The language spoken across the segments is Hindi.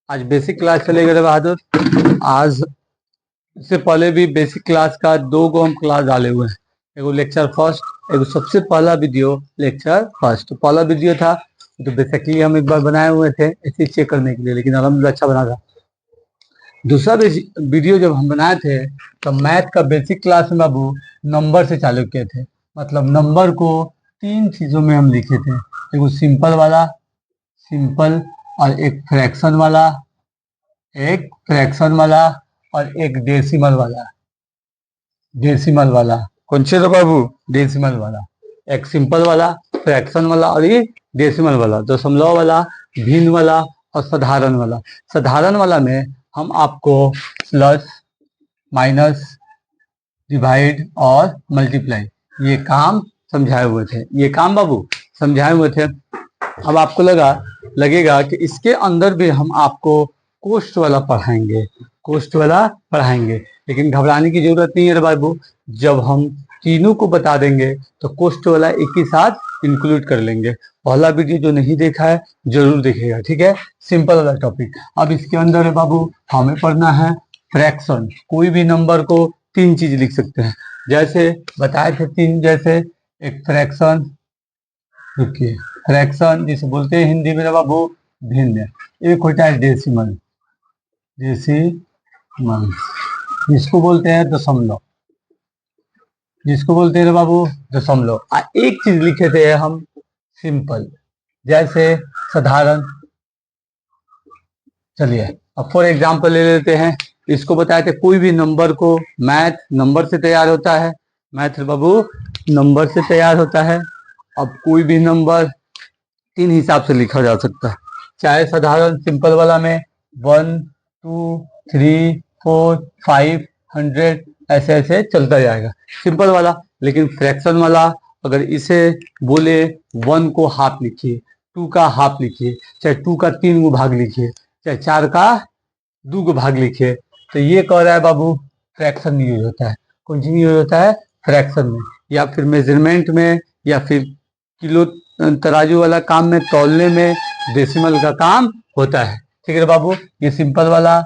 आज बेसिक क्लास चलेगा रे बहादुर। आज से पहले भी बेसिक क्लास का 2 हम क्लास डाले हुए हैं। एगो लेक्चर फर्स्ट, एगो सबसे पहला वीडियो लेक्चर फर्स्ट। तो पहला वीडियो था तो बेसिकली हम एक बार बनाए हुए थे ऐसे चेक करने के लिए, लेकिन अलहमदुलिल्लाह अच्छा बना था। दूसरा वीडियो जब हम बनाए थे तो मैथ का बेसिक क्लास में बाबू नंबर से चालू किए थे। मतलब नंबर को 3 चीजों में हम लिखे थे, एगो सिंपल वाला, सिंपल, और एक फ्रैक्शन वाला और एक डेसिमल वाला। डेसिमल वाला कौन से रे बाबू? डेसिमल वाला। एक सिंपल वाला, फ्रैक्शन वाला और ये डेसिमल वाला, दशमलव वाला, भिन्न वाला और साधारण वाला। साधारण वाला में हम आपको प्लस, माइनस, डिवाइड और मल्टीप्लाई ये काम समझाए हुए थे। ये काम बाबू समझाए हुए थे। अब आपको लगेगा कि इसके अंदर भी हम आपको कोष्ट वाला पढ़ाएंगे, लेकिन घबराने की जरूरत नहीं है रे बाबू। जब हम तीनों को बता देंगे तो कोष्ट वाला एक ही साथ इंक्लूड कर लेंगे। पहला वीडियो जो नहीं देखा है जरूर देखेगा, ठीक है। सिंपल वाला टॉपिक। अब इसके अंदर है बाबू हमें पढ़ना है फ्रैक्शन। कोई भी नंबर को 3 चीज लिख सकते हैं, जैसे बताए थे 3। जैसे एक फ्रैक्शन, रुकिए, फ्रैक्शन जिसे बोलते हैं हिंदी में बाबू भिन्न। एक होता है डेसिमल, जिसको बोलते हैं दशमलव, बाबू दशमलव। एक चीज लिखे थे हम सिंपल, जैसे साधारण। चलिए अब फॉर एग्जांपल ले लेते हैं। इसको बताए थे कोई भी नंबर को, मैथ नंबर से तैयार होता है, मैथ बाबू नंबर से तैयार होता है। अब कोई भी नंबर 3 हिसाब से लिखा जा सकता है, चाहे साधारण सिंपल वाला में 1, 2, 3, 4, 5, 100 ऐसे ऐसे चलता जाएगा सिंपल वाला। लेकिन फ्रैक्शन वाला अगर इसे बोले 1 को हाफ लिखिए, 2 का हाफ लिखिए, चाहे 2 का 3 गो भाग लिखिए, चाहे 4 का 2 गो भाग लिखिए, तो ये कह रहा है बाबू फ्रैक्शन यूज होता है। कौन सी यूज होता है? फ्रैक्शन में, या फिर मेजरमेंट में, या फिर किलो तराजू वाला काम में, तौलने में डेसिमल का काम होता है। ठीक है बाबू। ये सिंपल वाला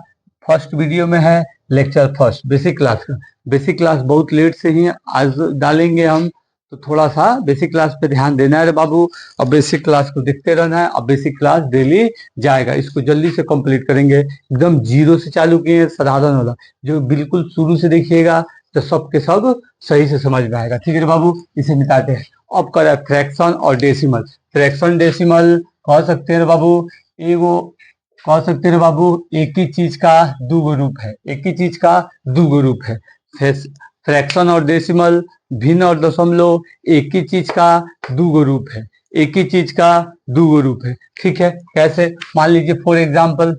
फर्स्ट वीडियो में है, लेक्चर फर्स्ट बेसिक क्लास का। बेसिक क्लास बहुत लेट से ही आज डालेंगे हम, तो थोड़ा सा बेसिक क्लास पे ध्यान देना है बाबू। और बेसिक क्लास को देखते रहना है। और बेसिक क्लास डेली जाएगा, इसको जल्दी से कंप्लीट करेंगे। एकदम 0 से चालू किए साधारण वाला, जो बिल्कुल शुरू से देखिएगा तो सबके सब सही से समझ में आएगा। ठीक है बाबू, इसे मिटाते हैं। अब कर फ्रैक्शन और डेसिमल। फ्रैक्शन डेसिमल कह सकते हैं बाबू, कह सकते हैं बाबू एक ही चीज का 2 गो रूप है, एक ही चीज का 2 गो रूप है। फ्रैक्शन और डेसिमल, भिन्न और दशमलव एक ही चीज का 2 गो रूप है, एक ही चीज का 2 गो रूप है। ठीक है, कैसे? मान लीजिए फॉर एग्जांपल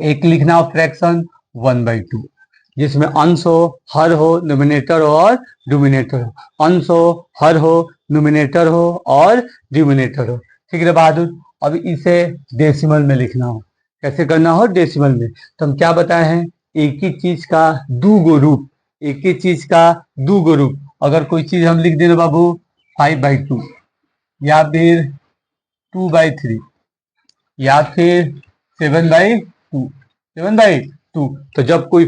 एक लिखना हो फ्रैक्शन 1/2, जिसमें अंश हो, हर हो, नोमिनेटर और डिनोमिनेटर हो। अंश हो, हर हो, नोमिनेटर हो और डिनोमिनेटर हो। ठीक है बहादुर। अब इसे डेसिमल में लिखना हो, कैसे करना हो? डेसिमल में। तो हम क्या बताए हैं? एक ही चीज का 2 गो रूप, एक ही चीज का 2 गो रूप। अगर कोई चीज हम लिख दें बाबू 5/2, या फिर 2/3, या फिर 7/2, तो जब कोई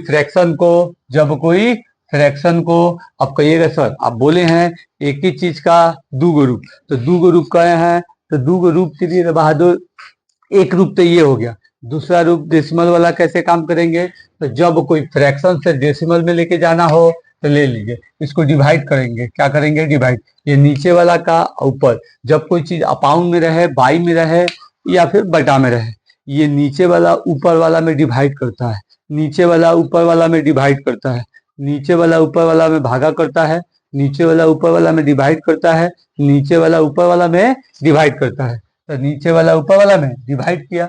फ्रैक्शन को आप कहिएगा सर आप बोले हैं एक ही चीज का 2 गो रूप, तो 2 गो रूप कहे हैं, तो 2 गो रूप के लिए बहादुर एक रूप तो ये हो गया। दूसरा रूप डेसिमल वाला कैसे काम करेंगे? तो जब कोई फ्रैक्शन से डेसिमल में लेके जाना हो तो ले लीजिए, इसको डिवाइड करेंगे। क्या करेंगे? डिवाइड। ये नीचे वाला का ऊपर, जब कोई चीज अपाउंड में रहे, बाई में रहे या फिर बटा में रहे, ये नीचे वाला ऊपर वाला में डिवाइड करता है, नीचे वाला ऊपर वाला में डिवाइड करता है, नीचे वाला ऊपर वाला में भागा करता है, नीचे वाला ऊपर वाला में डिवाइड करता है, नीचे वाला ऊपर वाला में डिवाइड करता है। तो नीचे वाला ऊपर वाला में डिवाइड किया,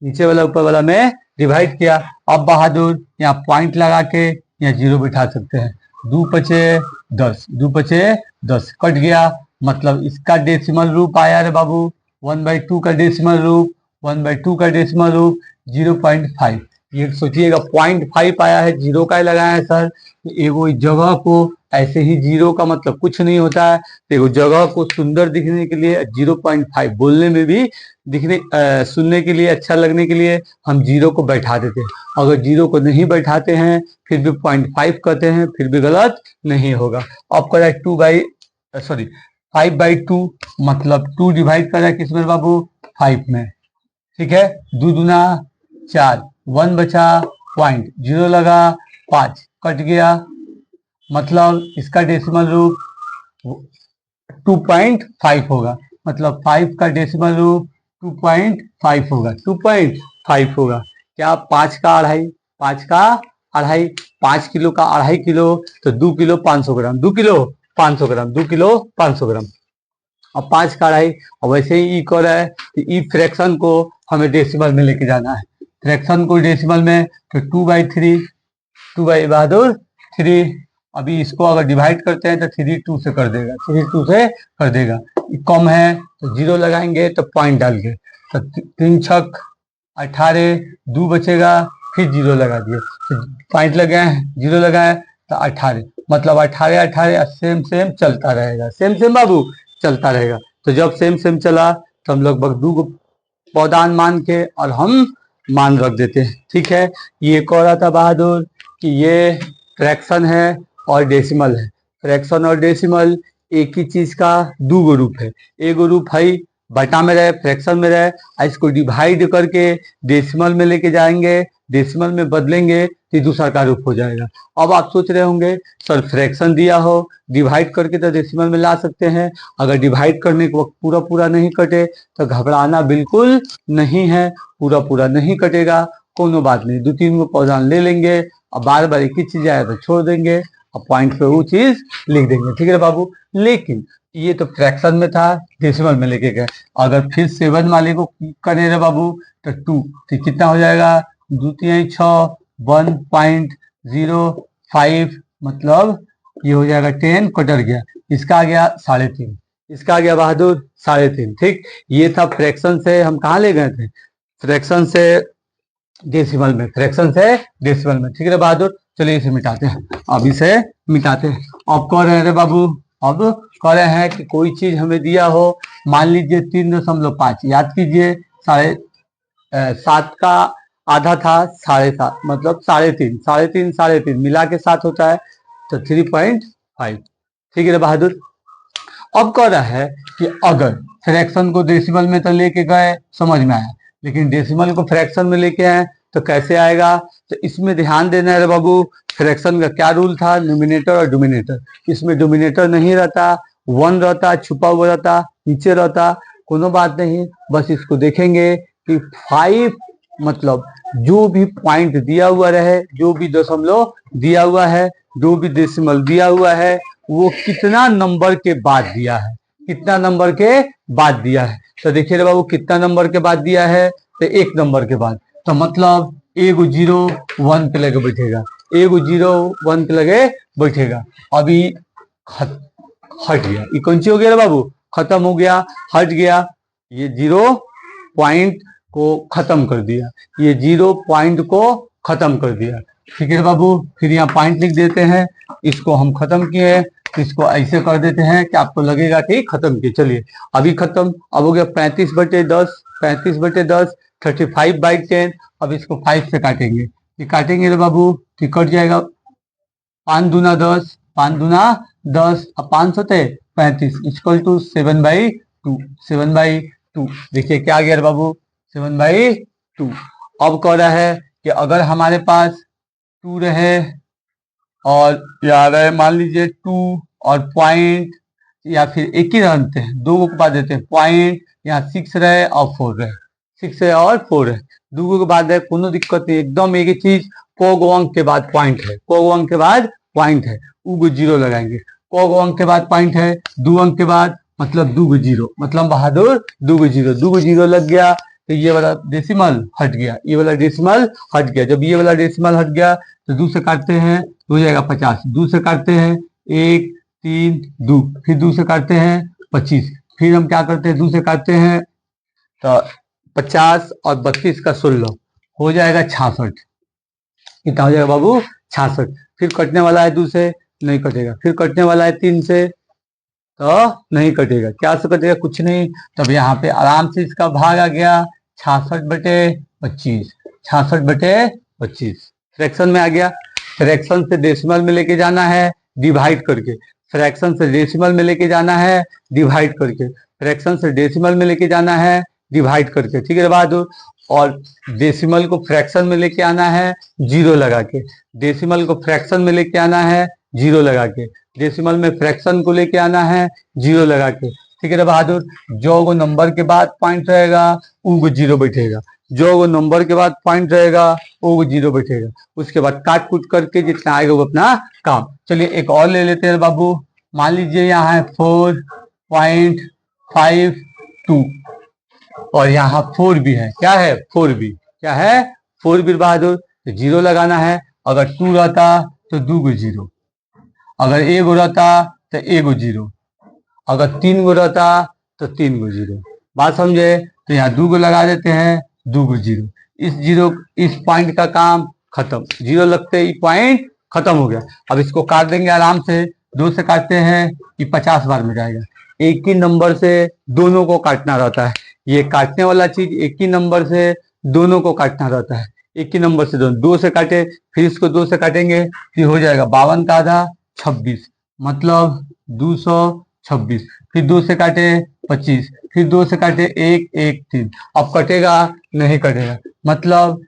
नीचे वाला ऊपर वाला में डिवाइड किया। अब बहादुर यहाँ पॉइंट लगा के यहाँ 0 बिठा सकते हैं। 2 पचे 10, 2 पचे 10 कट गया, मतलब इसका डेसिमल रूप आया रे बाबू 1/2 का डेसिमल रूप, 1/2 का डेसिमल रूप 0.5। ये सोचिएगा 0.5 आया है, 0 का ही लगाया है सर। एगो इस जगह को ऐसे ही जीरो का मतलब कुछ नहीं होता है। देखो जगह को सुंदर दिखने के लिए 0.5 बोलने में भी सुनने के लिए अच्छा लगने के लिए हम जीरो को बैठा देते हैं। अगर जीरो को नहीं बैठाते हैं फिर भी 0.5 कहते हैं फिर भी गलत नहीं होगा। अब करें 5/2 मतलब 2 डिवाइड करें किसमें बाबू 5 में। ठीक है, 2 दूना 4, 1 बचा, पॉइंट 0 लगा, 5 कट गया, मतलब इसका डेसिमल रूप 2.5 होगा। मतलब 5 का डेसिमल रूप 2.5 होगा, 2.5 होगा। क्या 5 का अढ़ाई, 5 का अढ़ाई, 5 किलो का अढ़ाई किलो तो 2 किलो 500 ग्राम, 2 किलो 500 ग्राम, 2 किलो 500 ग्राम। अब 5 का अढ़ाई, और वैसे ही ई कर रहा है कि ई फ्रैक्शन को हमें डेसिमल में लेके जाना है। फ्रैक्शन को डेसिमल में तो 2/3, 2/3। अभी इसको अगर डिवाइड करते हैं तो 3 2 से कर देगा, 3 2 से कर देगा। कम है तो 0 लगाएंगे तो पॉइंट डाल के, तो 3 छक 18, 2 बचेगा, फिर 0 लगा दिए तो पॉइंट लगाए, 0 लगाए तो 18, मतलब 18 18 सेम सेम चलता रहेगा, सेम सेम बाबू चलता रहेगा। तो जब सेम सेम चला तो हम लगभग 2 पौधान मान के और हम मान रख देते हैं। ठीक है, ये कह रहा था बहादुर कि ये फ्रैक्शन है और डेसिमल है। फ्रैक्शन और डेसिमल एक ही चीज का दो गो रूप है। एक गो रूप है बटा में रहे, फ्रैक्शन में रहे, इसको डिवाइड करके डेसिमल में लेके जाएंगे, डेसिमल में बदलेंगे तो दूसरा का रूप हो जाएगा। अब आप सोच रहे होंगे सर फ्रैक्शन दिया हो डिवाइड करके तो डेसिमल में ला सकते हैं, अगर डिवाइड करने के वक्त पूरा पूरा नहीं कटे तो घबराना बिल्कुल नहीं है, पूरा पूरा नहीं कटेगा, कोनो बात नहीं, 2-3 पौधा ले लेंगे और बार बार एक ही चीज आया तो छोड़ देंगे और पॉइंट पे वो चीज लिख देंगे। ठीक है बाबू, लेकिन ये तो फ्रैक्शन में था, डेसिमल में लेके गए। अगर फिर 7 वाले को करे रे बाबू तो 2, तो कितना हो जाएगा, 2 3 6, 1.05, मतलब ये हो जाएगा 10 कटर गया, इसका आ गया 3.5, इसका आ गया बहादुर 3.5। ठीक, ये था फ्रैक्शन से हम कहाँ ले गए थे, फ्रैक्शन से डेसिमल में, फ्रैक्शन से डेसिमल में। ठीक है बहादुर, चलिए इसे मिटाते हैं, अब इसे मिटाते हैं। अब कह रहे हैं बाबू, अब कह रहे हैं कि कोई चीज हमें दिया हो, मान लीजिए 3.5, याद कीजिए 7.5 का आधा था 7.5, मतलब 3.5, 3.5 3.5 मिला के 7 होता है तो 3.5। ठीक है बहादुर, अब कह रहा है कि अगर फ्रैक्शन को डेसिमल में तो लेके गए, समझ में आया, लेकिन डेसिमल को फ्रैक्शन में लेके आए तो कैसे आएगा। तो इसमें ध्यान देना है बाबू, फ्रैक्शन का क्या रूल था, न्यूमिनेटर और डोमिनेटर। इसमें डोमिनेटर नहीं रहता, 1 रहता, छुपा हुआ रहता, नीचे रहता, कोनो बात नहीं, बस इसको देखेंगे कि 5 मतलब जो भी पॉइंट दिया हुआ रहे, जो भी दशमलव दिया हुआ है, जो भी डेसिमल दिया हुआ है, वो कितना नंबर के बाद दिया है, कितना नंबर के बाद दिया है। तो देखिए बाबू कितना नंबर के बाद दिया है, तो 1 नंबर के बाद, तो मतलब एगो 0 1 पे लगे बैठेगा, एगो 0 1 पे लगे बैठेगा। अभी हट गया, ये कौन सी हो गया बाबू, खत्म हो गया, हट गया, ये 0 पॉइंट को खत्म कर दिया, ये 0 पॉइंट को खत्म कर दिया। ठीक है बाबू, फिर यहाँ पॉइंट लिख देते हैं, इसको हम खत्म किए, इसको ऐसे कर देते हैं कि आपको लगेगा कि खत्म किए। चलिए अभी खत्म, अब हो गया 35/10, 35/10 35/10। अब इसको 5 से काटेंगे, ये काटेंगे रे बाबू तो कट जाएगा, 5 दूना 10, 5 दूना 10, अब 5 होते 35 इक्वल टू 7/2, 7/2। देखिए क्या आ गया बाबू, 7/2। अब कह रहा है कि अगर हमारे पास 2 रहे और यार है मान लीजिए 2 और पॉइंट, या फिर एक ही रखते हैं, 2 को बाद देते हैं पॉइंट, यहाँ 6 रहे और 4 रहे, 6 है और 4 है, 2 के बाद है, कोनो दिक्कत नहीं, एकदम एक ही चीज, को अंक के बाद पॉइंट है, को अंक के बाद पॉइंट है, उगो 0 लगाएंगे, को अंक के बाद पॉइंट है, 2 अंक के बाद, मतलब 2 0, मतलब बहादुर 2 0, 2 0 लग गया तो ये वाला डेसिमल हट गया, ये वाला डेसिमल हट गया। जब ये वाला डेसिमल हट गया तो 2 से काटते हैं तो हो जाएगा 50, 2 से काटते हैं 1 3 2, फिर 2 से काटते हैं 25, फिर हम क्या करते हैं 2 से काटते हैं तो 50 और 32 का 16 हो जाएगा 66, कितना हो जाएगा बाबू 66, फिर कटने वाला है 2 से नहीं कटेगा। फिर कटने वाला है 3 से, तो नहीं कटेगा। क्या से कटेगा? कुछ नहीं। तब यहाँ पे आराम से इसका भाग आ गया 66/25, 66/25 फ्रैक्शन में आ गया। फ्रैक्शन से डेसिमल में लेके जाना है डिवाइड करके, फ्रैक्शन से डेसिमल में लेके जाना है डिवाइड करके, फ्रैक्शन से डेसिमल में लेके जाना है डिवाइड करके। ठीक है बहादुर। और डेसिमल को फ्रैक्शन में लेके आना है जीरो लगा के, डेसिमल को फ्रैक्शन में लेके आना है जीरो लगा के, डेसिमल में फ्रैक्शन को लेके आना है जीरो लगा के। ठीक है बहादुर। जो वो नंबर के बाद पॉइंट रहेगा वो जीरो बैठेगा, जो वो नंबर के बाद पॉइंट रहेगा वो जीरो बैठेगा। उसके बाद काट कूट करके जितना आएगा वो अपना काम। चलिए एक और ले लेते हैं बाबू। मान लीजिए यहाँ है 4.52 और यहाँ 4 भी है। क्या है? 4 भी। क्या है? 4 भी बहादुर। तो जीरो लगाना है। अगर 2 रहता तो 2 गो जीरो, अगर 1 गो रहता तो 1 गो जीरो, अगर 3 गो रहता तो 3 गो जीरो। बात समझे? तो यहाँ 2 गो लगा देते हैं, 2 गो जीरो। इस पॉइंट का काम खत्म। जीरो लगते ही पॉइंट खत्म हो गया। अब इसको काट देंगे आराम से। 2 से काटते हैं ये 50 बार में जाएगा। एक ही नंबर से दोनों को काटना रहता है। ये काटने वाला चीज एक ही नंबर से दोनों को काटना रहता है। एक ही नंबर से दोनों। 2 से काटे, फिर इसको 2 से काटेंगे, फिर हो जाएगा 52 का आधा 26, मतलब 226। फिर 2 से काटे 25, फिर 2 से काटे 1 1 3। अब कटेगा? नहीं कटेगा। मतलब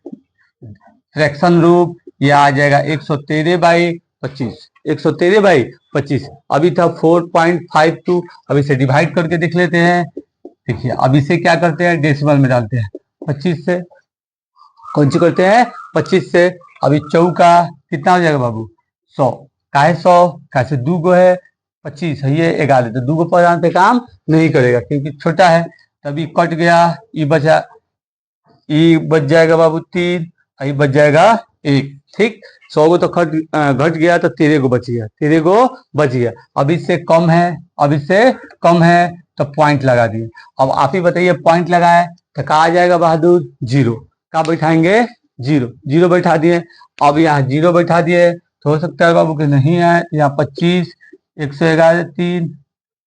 फ्रैक्शन रूप ये आ जाएगा 113/25, 113/25। अभी था 4.52। अब इसे डिवाइड करके देख लेते हैं। देखिए अब इसे क्या करते हैं? डेसिमल में डालते हैं। 25 से कौन सी करते हैं? 25 से। अभी चौका कितना हो जाएगा बाबू? 100। काहे 100? कैसे 2 गो है, 25 है ये 11, तो 2 गो पर पे काम नहीं करेगा क्योंकि छोटा है। तभी कट गया, ये बचा, ये बच जाएगा बाबू 3, ये बच जाएगा 1। ठीक। 100 गो तो घट गया तो 13 गो बच गया, 13 गो बच गया। अब इससे कम है, अब इससे कम है तो पॉइंट लगा दिए। अब आप ही बताइए पॉइंट लगाए तो कहा आ जाएगा बहादुर? जीरो। कहाँ बैठाएंगे? जीरो। जीरो बैठा दिए। अब यहाँ जीरो बैठा दिए तो हो सकता है बाबू कि नहीं है। यहाँ 25, 111 3,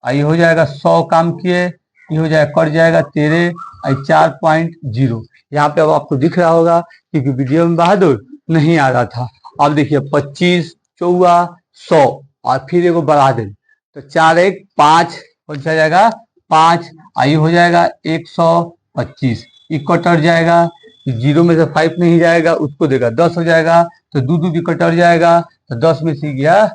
ये हो जाएगा 100 काम किए, ये हो जाएगा कट जाएगा 13, 4.0। यहाँ पे अब आपको दिख रहा होगा क्योंकि वीडियो में बहादुर नहीं आ रहा था। अब देखिए 25 चौवा 100 और फिर एगो बढ़ा दे तो 4 1 5 हो जाएगा 5, आई हो जाएगा 125। ये कटर जाएगा, जीरो में से 5 नहीं जाएगा, उसको देगा 10 हो जाएगा। तो 2 2 भी कटर जाएगा तो 10 में से गया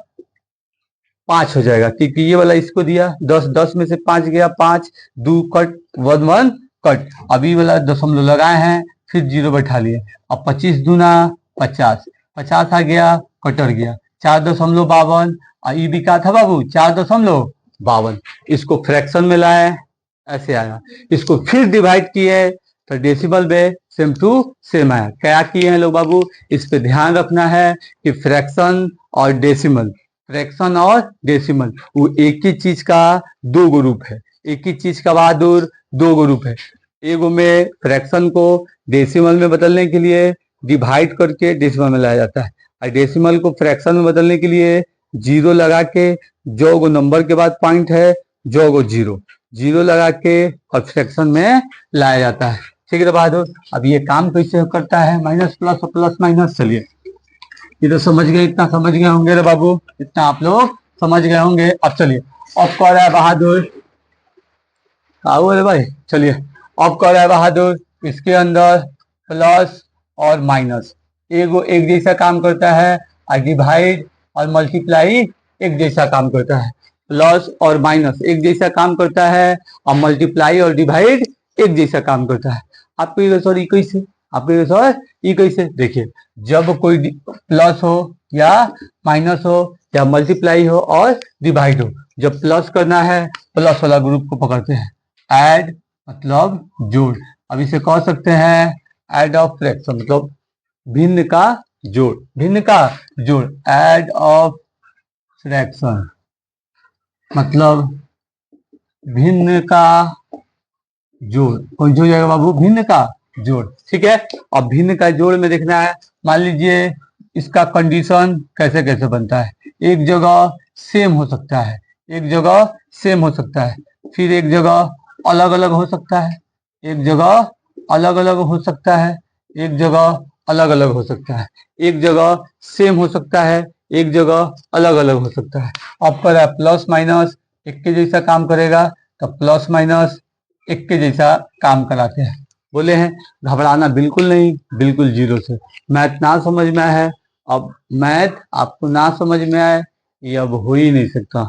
5 हो जाएगा क्योंकि ये वाला इसको दिया 10, 10 में से 5 गया 5, 2 कट 1 1 कट। अभी वाला दशमलव लगाए हैं, फिर जीरो बैठा लिए। अब 25 दूना 50, 50 आ गया, कटर गया 4.52। ये भी क्या था बाबू? 4.52। इसको फ्रैक्शन में लाए, ऐसे आया। इसको फिर डिवाइड किए तो डेसिमल में सेम टू सेम आया। क्या किए हैं लोग बाबू? इस पे ध्यान रखना है कि फ्रैक्शन और डेसिमल, फ्रैक्शन और डेसिमल वो एक ही चीज का दो गो रूप है। एक ही चीज का बहादुर दो गो रूप है। एगो में फ्रैक्शन को डेसिमल में बदलने के लिए डिवाइड करके डेसिमल में लाया जाता है, और डेसिमल को फ्रैक्शन में बदलने के लिए जीरो लगा के, जो गो नंबर के बाद पॉइंट है जो गो जीरो, जीरो लगा के और फ्रैक्शन में लाया जाता है। ठीक है बहादुर। अब ये काम कैसे करता है? माइनस प्लस और प्लस माइनस। चलिए ये तो समझ गए, इतना समझ गए होंगे रे बाबू, इतना आप लोग समझ गए होंगे। अब चलिए अब कह रहा है बहादुर, आओ रे भाई, चलिए अब कह रहा है बहादुर इसके अंदर प्लस और माइनस एगो एक जैसा काम करता है, और डिवाइड और मल्टीप्लाई एक जैसा काम करता है। प्लस और माइनस एक जैसा काम करता है और मल्टीप्लाई और डिवाइड एक जैसा काम करता है। आपको ये सर कैसे? आपको ये सर ये कैसे? देखिए जब कोई प्लस हो या माइनस हो या मल्टीप्लाई हो और डिवाइड हो, जब प्लस करना है प्लस वाला ग्रुप को पकड़ते हैं, ऐड मतलब जोड़। अब इसे कह सकते हैं ऐड ऑफ फ्रैक्शन, मतलब भिन्न का जोड़, भिन्न का जोड़। ऐड ऑफ फ्रैक्शन मतलब भिन्न का जोड़। कौन सी हो जाएगा बाबू? भिन्न का जोड़। ठीक है। अब भिन्न का जोड़ में देखना है, मान लीजिए इसका कंडीशन कैसे कैसे बनता है, एक जगह सेम हो सकता है, एक जगह सेम हो सकता है, फिर एक जगह अलग अलग हो सकता है, एक जगह अलग अलग हो सकता है, एक जगह अलग अलग हो सकता है, एक जगह सेम हो सकता है, एक जगह अलग अलग हो सकता है। अब कर प्लस माइनस एक के जैसा काम करेगा तो प्लस माइनस एक के जैसा काम कराते हैं। बोले हैं घबराना बिल्कुल नहीं, बिल्कुल जीरो से। मैथ ना समझ में आए, अब मैथ आपको ना समझ में आए ये अब हो ही नहीं सकता।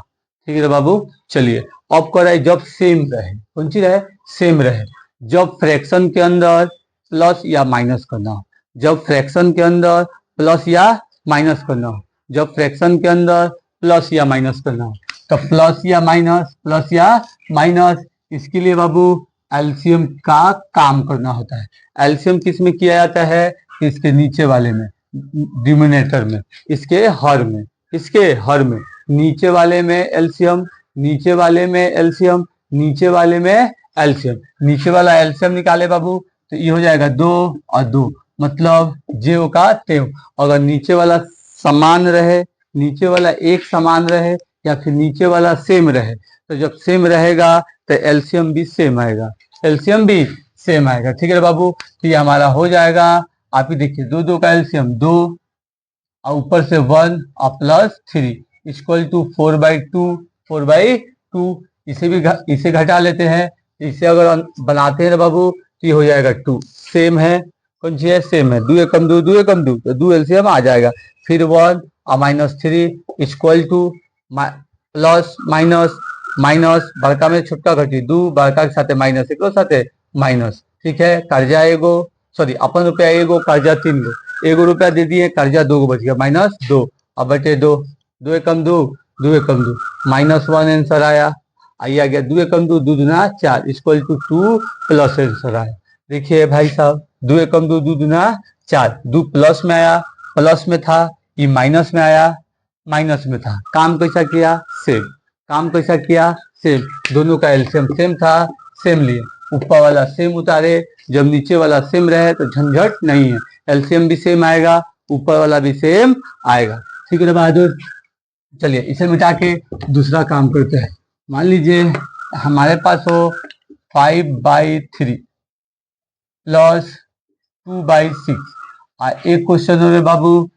ठीक है बाबू, चलिए अब कर जब सेम रहे, कौन सी रहे, सेम रहे, जब फ्रैक्शन के अंदर प्लस या माइनस करना हो, जब फ्रैक्शन के अंदर प्लस या माइनस करना हो, जब फ्रैक्शन के अंदर प्लस या माइनस करना हो, तो प्लस या माइनस, प्लस या माइनस, इसके लिए बाबू एलसीएम का काम करना होता है। एलसीएम किस में किया जाता है, इसके नीचे वाले में, डिनोमिनेटर में, इसके हर में, इसके हर में, नीचे वाले में एलसीएम, नीचे वाले में एलसीएम, नीचे वाले में एलसीएम, नीचे वाला एलसीएम निकाले बाबू तो ये हो जाएगा 2 और 2, मतलब जेव का तेव। अगर नीचे वाला समान रहे, नीचे वाला एक समान रहे या फिर नीचे वाला सेम रहे, तो जब सेम रहेगा तो एलसीएम भी सेम आएगा, एलसीएम भी सेम आएगा। ठीक है बाबू, तो ये हमारा हो जाएगा। आप ही देखिए 2 2 का एलसीएम 2 और ऊपर से 1 और प्लस 3 इक्वल टू 4/2, 4/2। इसे घटा लेते हैं, इसे अगर बनाते हैं ना बाबू तो ये हो जाएगा 2, सेम है, कौन सी है, सेम है, 2 एकम 2, 2 एकम 2, तो 2 एलसीएम आ जाएगा। फिर 1 और -3 equal two plus minus, minus बड़का में छोटका घटी 2, बड़का के साथ माइनस, एक साथ माइनस। ठीक है, कर्जा एगो, सॉरी अपन रुपया एगो, कर्जा 3 गो, एगो रुपया दे दिए, कर्जा 2 गो बच गया, -2 अब बटे 2, 2 एकम 2, 2 एकम 2, -1 आंसर आया। आइए आ गया 2 एकम 2, 2 दूना 4 इक्वल टू 2 प्लस आंसर आया। देखिए भाई साहब 2 एकम 2, 2 दूना 4, 2 प्लस में आया, प्लस में था, ये माइनस में आया, माइनस में था, काम कैसा किया, सेम, काम कैसा किया, सेम, दोनों का एलसीएम सेम था, सेम लिए, ऊपर वाला सेम उतारे, जब नीचे वाला सेम रहे तो झंझट नहीं है, एलसीएम भी सेम आएगा, ऊपर वाला भी सेम आएगा। ठीक है बहादुर, चलिए इसे मिटा के दूसरा काम करते हैं। मान लीजिए हमारे पास हो 5/3 प्लस 2/6 और एक क्वेश्चन हो बाबू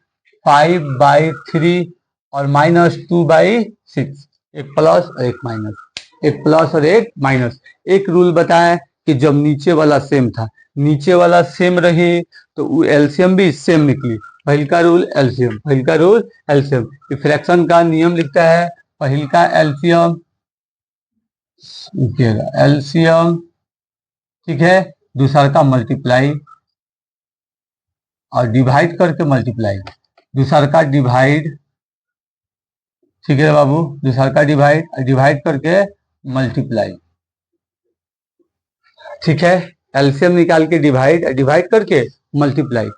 5/3 और -2/6, एक प्लस और एक माइनस, एक प्लस और एक माइनस। एक रूल बताएं कि जब नीचे वाला सेम था, नीचे वाला सेम रही तो एलसीएम भी सेम निकली, पहल का रूल एलसीएम, पहल का रूल एलसीएम। फ्रैक्शन का नियम लिखता है, पहल का एलसीएम, एलसीएम, ठीक है, दूसरा का मल्टीप्लाई और डिवाइड करके मल्टीप्लाई, दूसरा का डिवाइड, ठीक है बाबू, दूसरा का डिवाइड, डिवाइड करके मल्टीप्लाई, ठीक है, एलसीएम निकाल के डिवाइड, डिवाइड करके मल्टीप्लाई,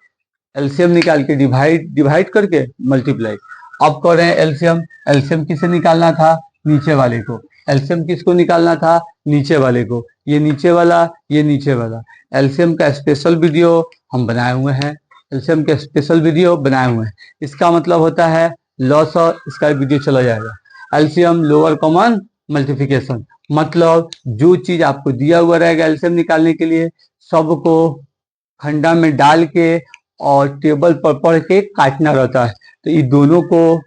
एलसीएम निकाल के डिवाइड, डिवाइड करके मल्टीप्लाई। अब कर रहे हैं एलसीएम, एलसीएम किसे निकालना था, नीचे वाले को, एलसीएम किसको निकालना था, नीचे वाले को, ये नीचे वाला, ये नीचे वाला। एलसीएम का स्पेशल वीडियो हम बनाए हुए हैं, एलसीएम के स्पेशल वीडियो बनाए हुए हैं, इसका मतलब होता है लॉस, और इसका वीडियो चला जाएगा। एलसीएम लोअर कॉमन मल्टीप्लिकेशन, मतलब जो चीज आपको दिया हुआ रहेगा एलसीएम निकालने के लिए, सबको खंडा में डाल के और टेबल पर पढ़ के काटना रहता है। तो ये दोनों को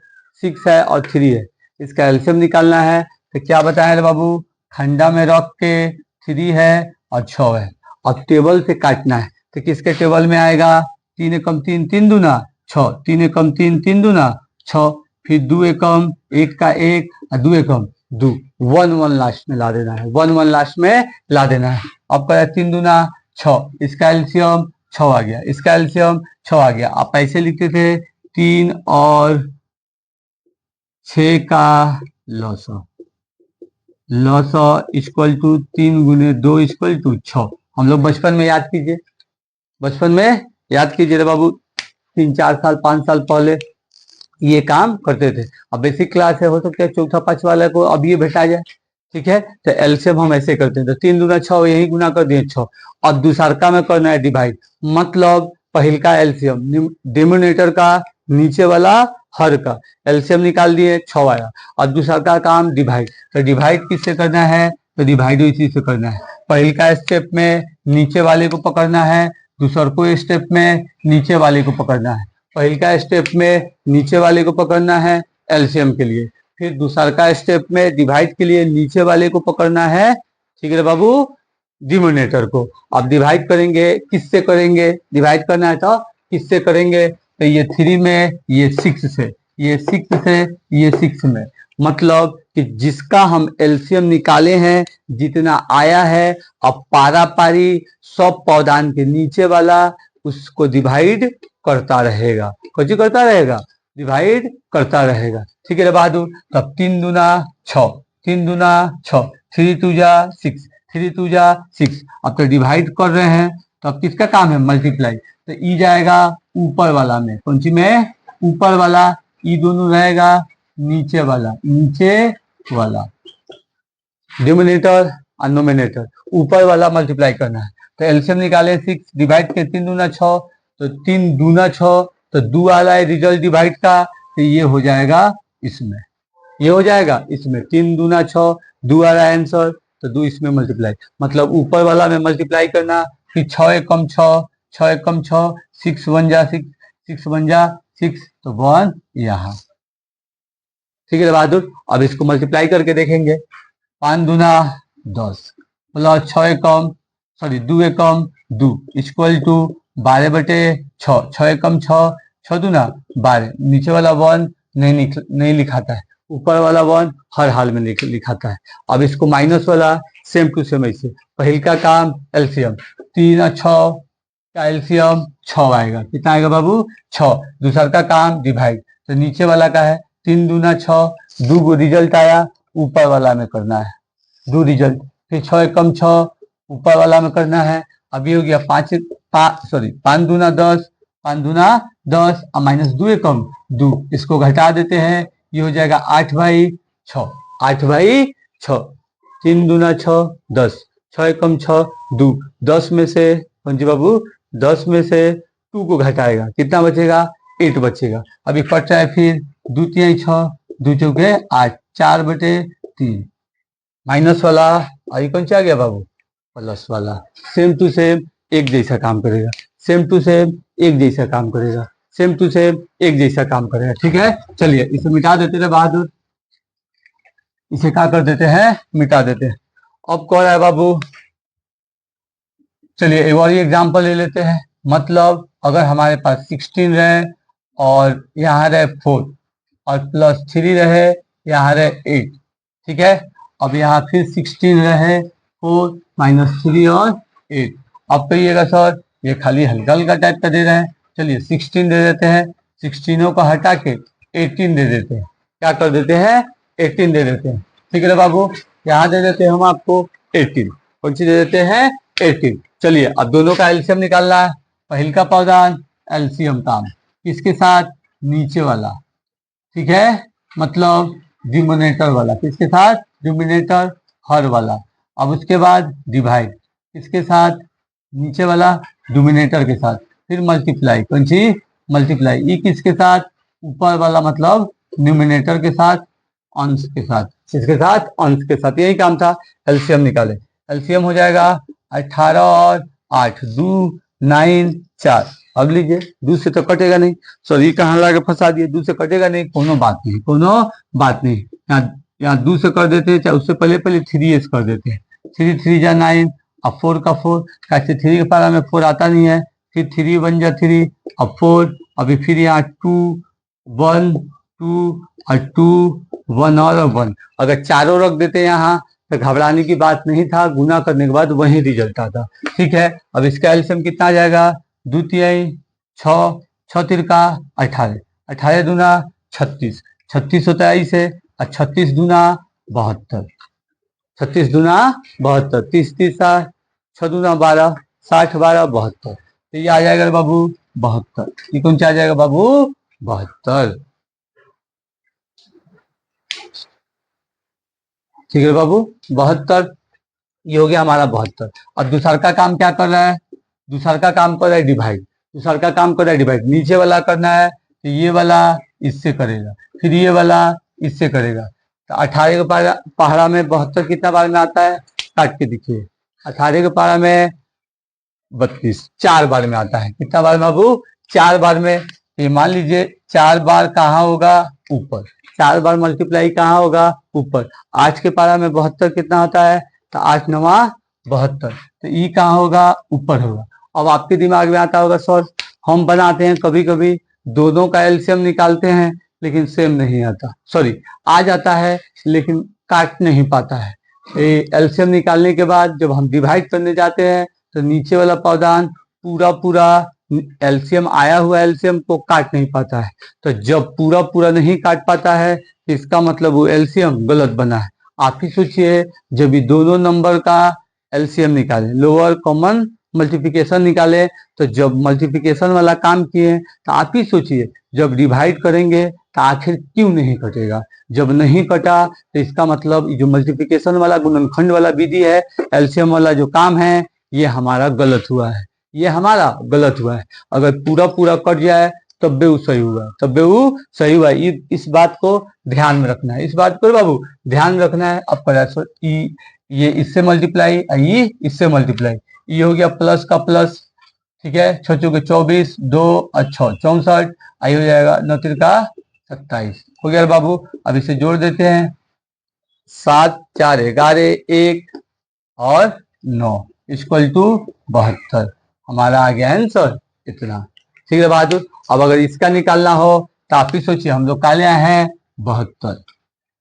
6 है और 3 है, इसका एलसीएम निकालना है तो क्या बताया रे बाबू, खंडा में रख के 3 है और 6 है और टेबल से काटना है। तो किसके टेबल में आएगा, 3 एकम 3, 3 दूना 6, 3 एकम 3, 3 दूना 6, फिर 2 एकम 1 का 1 और 2 एकम 2, 1 1 लास्ट में ला देना है, 1 1 लास्ट में ला देना है। अब क्या 3 दूना 6, इसका एलसीएम 6 आ गया, इसका एलसीएम 6 आ गया। आप ऐसे लिखते थे 3 और 6 का लॉसो, लॉसो इक्वल टू 3 गुने 2 इक्वल टू 6। हम लोग बचपन में याद कीजिए, बचपन में याद कीजिए बाबू, 3 4 साल 5 साल पहले ये काम करते थे। अब बेसिक क्लास है, हो सकता है चौथा पांचवा वाले को अब ये भेटा जाए, ठीक है। तो एलसीएम हम ऐसे करते हैं, तो 3 दूना 6, यही गुना कर दिए 6, और दूसरका में करना है डिवाइड, मतलब पहिल का एलसीएम, डिनोमिनेटर का नीचे वाला हर का एलसीएम निकाल दिए 6 आया। और दूसरा का काम डिवाइड, तो डिवाइड किससे करना है, तो डिवाइड इसी से करना है। पहिल का स्टेप में नीचे वाले को पकड़ना है, दूसर को स्टेप में नीचे वाले को पकड़ना है। पहिल का स्टेप में नीचे वाले को पकड़ना है एलसीएम के लिए, फिर दूसरा का स्टेप में डिवाइड के लिए नीचे वाले को पकड़ना है, ठीक है बाबू, डिनोमिनेटर को। अब डिवाइड करेंगे किससे करेंगे, डिवाइड करना है तो किससे करेंगे, तो ये 3 में, ये 6 से, ये 6 से, ये 6 में। मतलब कि जिसका हम एलसीएम निकाले हैं जितना आया है, अब पारा पारी सब पौधान के नीचे वाला उसको डिवाइड करता रहेगा, कुछ करता रहेगा, डिवाइड करता रहेगा, ठीक है बहादुर। तब 3 दूना 6, 3 दूना 6, 3 2 जा 6, 3 2 जा 6। अब तो डिवाइड कर रहे हैं, तो अब किसका काम है, मल्टीप्लाई, तो ई जाएगा ऊपर वाला में, कौन सी में, ऊपर वाला, ई दोनों रहेगा नीचे वाला, नीचे वाला, डिनोमिनेटर और नोमिनेटर, ऊपर वाला मल्टीप्लाई करना है। तो एलसीएम निकाले 6, डिवाइड के 3 दूना 6, तो 3 दूना 6, तो 2 आ रहा है रिजल्ट डिवाइड का, तो ये हो जाएगा इसमें, ये हो जाएगा इसमें, 3 दूना 6, 2 आ रहा है आंसर, तो 2 इसमें मल्टीप्लाई, मतलब ऊपर वाला में मल्टीप्लाई करना, फिर 6 एकम 6, 6 एकम 6, 6 1 जा 6, 6 1 जा 6, तो 1 यहाँ, ठीक है बहादुर। अब इसको मल्टीप्लाई करके देखेंगे, 5 दूना 10 plus 6 Ekam, sorry 2 Ekam 2 equal to 12/6, 6 एकम 6, 6 दूना 12, नीचे वाला 1 नहीं लिखाता है, ऊपर वाला 1 हर हाल में लिखाता है। अब इसको माइनस वाला सेम टू सेम ऐसे, पहिल का काम एलसीएम, 3 और 6 का एलसीएम 6 आएगा, कितना आएगा बाबू 6। दूसरा का काम डिवाइड, तो नीचे वाला का है 3 दूना 6, 2 को रिजल्ट आया, ऊपर वाला में करना है 2 रिजल्ट, फिर 6 एकम 6 ऊपर वाला में करना है। अभी हो गया 5 दूना 10, 5 दूना 10 और माइनस 2 एकम 2, इसको घटा देते हैं, ये हो जाएगा 8/6, 8/6, 3 दूना 6 10, 6 एकम 6 2, 10 में से कौन जी बाबू, 10 में से 2 को घटाएगा, कितना बचेगा 8 बचेगा। अभी कट रहा है, फिर 2 3 6, 2 चौके 8, 4/3, माइनस वाला, अभी कौन सा आ गया बाबू, प्लस वाला, सेम टू सेम एक जैसा काम करेगा, सेम टू सेम एक जैसा काम करेगा, सेम टू सेम एक जैसा काम करेगा, ठीक है। चलिए इसे मिटा देते थे बहादुर, इसे क्या कर देते हैं, मिटा देते हैं। अब कह रहा है बाबू, चलिए एक और एग्जाम्पल ले लेते हैं। मतलब अगर हमारे पास 16 रहे और यहाँ रहे 4 और प्लस 3 रहे, यहाँ रहे 8, ठीक है। अब यहाँ फिर 16 रहे, 4 माइनस 3 और 8। अब कहिएगा सर ये खाली हल्का हल्का टाइप का दे रहे हैं, चलिए 16 दे देते हैं, 16 को हटा के 18 दे देते हैं, क्या कर देते हैं 18 दे देते हैं, ठीक है बाबू। यहाँ दे देते हैं हम आपको 18, कौन सी दे देते हैं 18। चलिए अब दोनों का एलसीएम निकालना है, पहिल का पौधान एलसीएम काम किसके साथ, नीचे वाला, ठीक है, मतलब डिनोमिनेटर वाला, किसके साथ, डिनोमिनेटर हर वाला। अब उसके बाद डिवाइड किसके साथ, नीचे वाला डिनोमिनेटर के साथ, फिर मल्टीप्लाई, कौन सी मल्टीप्लाई, ये किसके साथ, ऊपर वाला मतलब न्यूमिनेटर के साथ, अंश के साथ, किसके साथ, अंश के साथ, यही काम था। एलसीएम निकाले, एलसीएम हो जाएगा 18 और 8, 2 9 4। अब लीजिए 2 से तो कटेगा नहीं, सॉरी कहाँ लाके फंसा दिए, 2 से कटेगा नहीं, कोनो बात नहीं, कोनो बात नहीं, यहाँ 2 से कर देते हैं, चाहे उससे पहले पहले 3s कर देते हैं, 3 3 जा 9, अब 4 का 4, कैसे 3 के पारा में 4 आता नहीं है, फिर 3 1 जा 3, अब 4, अभी फिर यहाँ 2 1 2 और 2 1 और 1, अगर चारों रख देते यहाँ तो घबराने की बात नहीं था, गुना करने के बाद वही रिजल्ट आता, ठीक है। अब इसका एलसीएम कितना आ जाएगा, 2 3 6, 6 तिरका 18, 18 दूना 36, 36 होता है इसे, और 36 दूना 72, 36 दूना 72, 30 30 60, 6 दूना 12, 60 12 72, तो ये आ जाएगा बाबू 72, ये कौन सा आ जाएगा बाबू 72, ठीक है बाबू 72, ये हो गया हमारा 72। और दूसरा का काम क्या कर रहा है, दूसरा का काम कर रहा है डिवाइड, दूसरा का काम कर रहा है डिवाइड, नीचे वाला करना है तो ये वाला इससे करेगा, फिर ये वाला इससे करेगा। तो 18 के पहाड़ा में 72 कितना बार में आता है, काट के देखिए। 18 के पहाड़ा में 32 4 बार में आता है। कितना बार में बाबू, 4 बार में। ये मान लीजिए 4 बार कहाँ होगा, ऊपर। 4 बार मल्टीप्लाई कहाँ होगा, ऊपर। 8 के पारा में 72 कितना होता है, तो 8 9 72, तो ई कहाँ होगा, ऊपर होगा। अब आपके दिमाग में आता होगा सर हम बनाते हैं कभी कभी दोनों का एलसीएम निकालते हैं लेकिन सेम नहीं आता, सॉरी आ जाता है लेकिन काट नहीं पाता है। एलसीएम निकालने के बाद जब हम डिवाइड करने जाते हैं तो नीचे वाला पावदान पूरा पूरा एलसीएम आया हुआ एलसीएम को काट नहीं पाता है। तो जब पूरा पूरा नहीं काट पाता है तो इसका मतलब वो एलसीएम गलत बना है। आप ही सोचिए जब ये दोनों नंबर का एलसीएम निकाले, लोअर कॉमन मल्टीप्लिकेशन निकाले, तो जब मल्टीप्लिकेशन वाला काम किए तो आप ही सोचिए जब डिवाइड करेंगे तो आखिर क्यों नहीं कटेगा। जब नहीं कटा तो इसका मतलब जो मल्टीप्लिकेशन वाला गुणनखंड वाला विधि है, एलसीएम वाला जो काम है, ये हमारा गलत हुआ है, ये हमारा गलत हुआ है। अगर पूरा पूरा कट जाए तब भी वो सही हुआ, तब भी वो सही हुआ। इस बात को ध्यान में रखना है, इस बात को बाबू ध्यान रखना है। अब करा ये इससे मल्टीप्लाई, ये इससे मल्टीप्लाई, ये हो गया प्लस का प्लस, ठीक है। 6 चौके 24, 2 और 6 64, आई हो जाएगा 9 तिरका 27, हो गया बाबू। अब इसे जोड़ देते हैं, 7 4 11 1 और 9 इक्वल टू 72, हमारा आ गया आंसर इतना, ठीक है बहादुर। अब अगर इसका निकालना हो तो आप ही सोचिए, हम लोग काले हैं 72,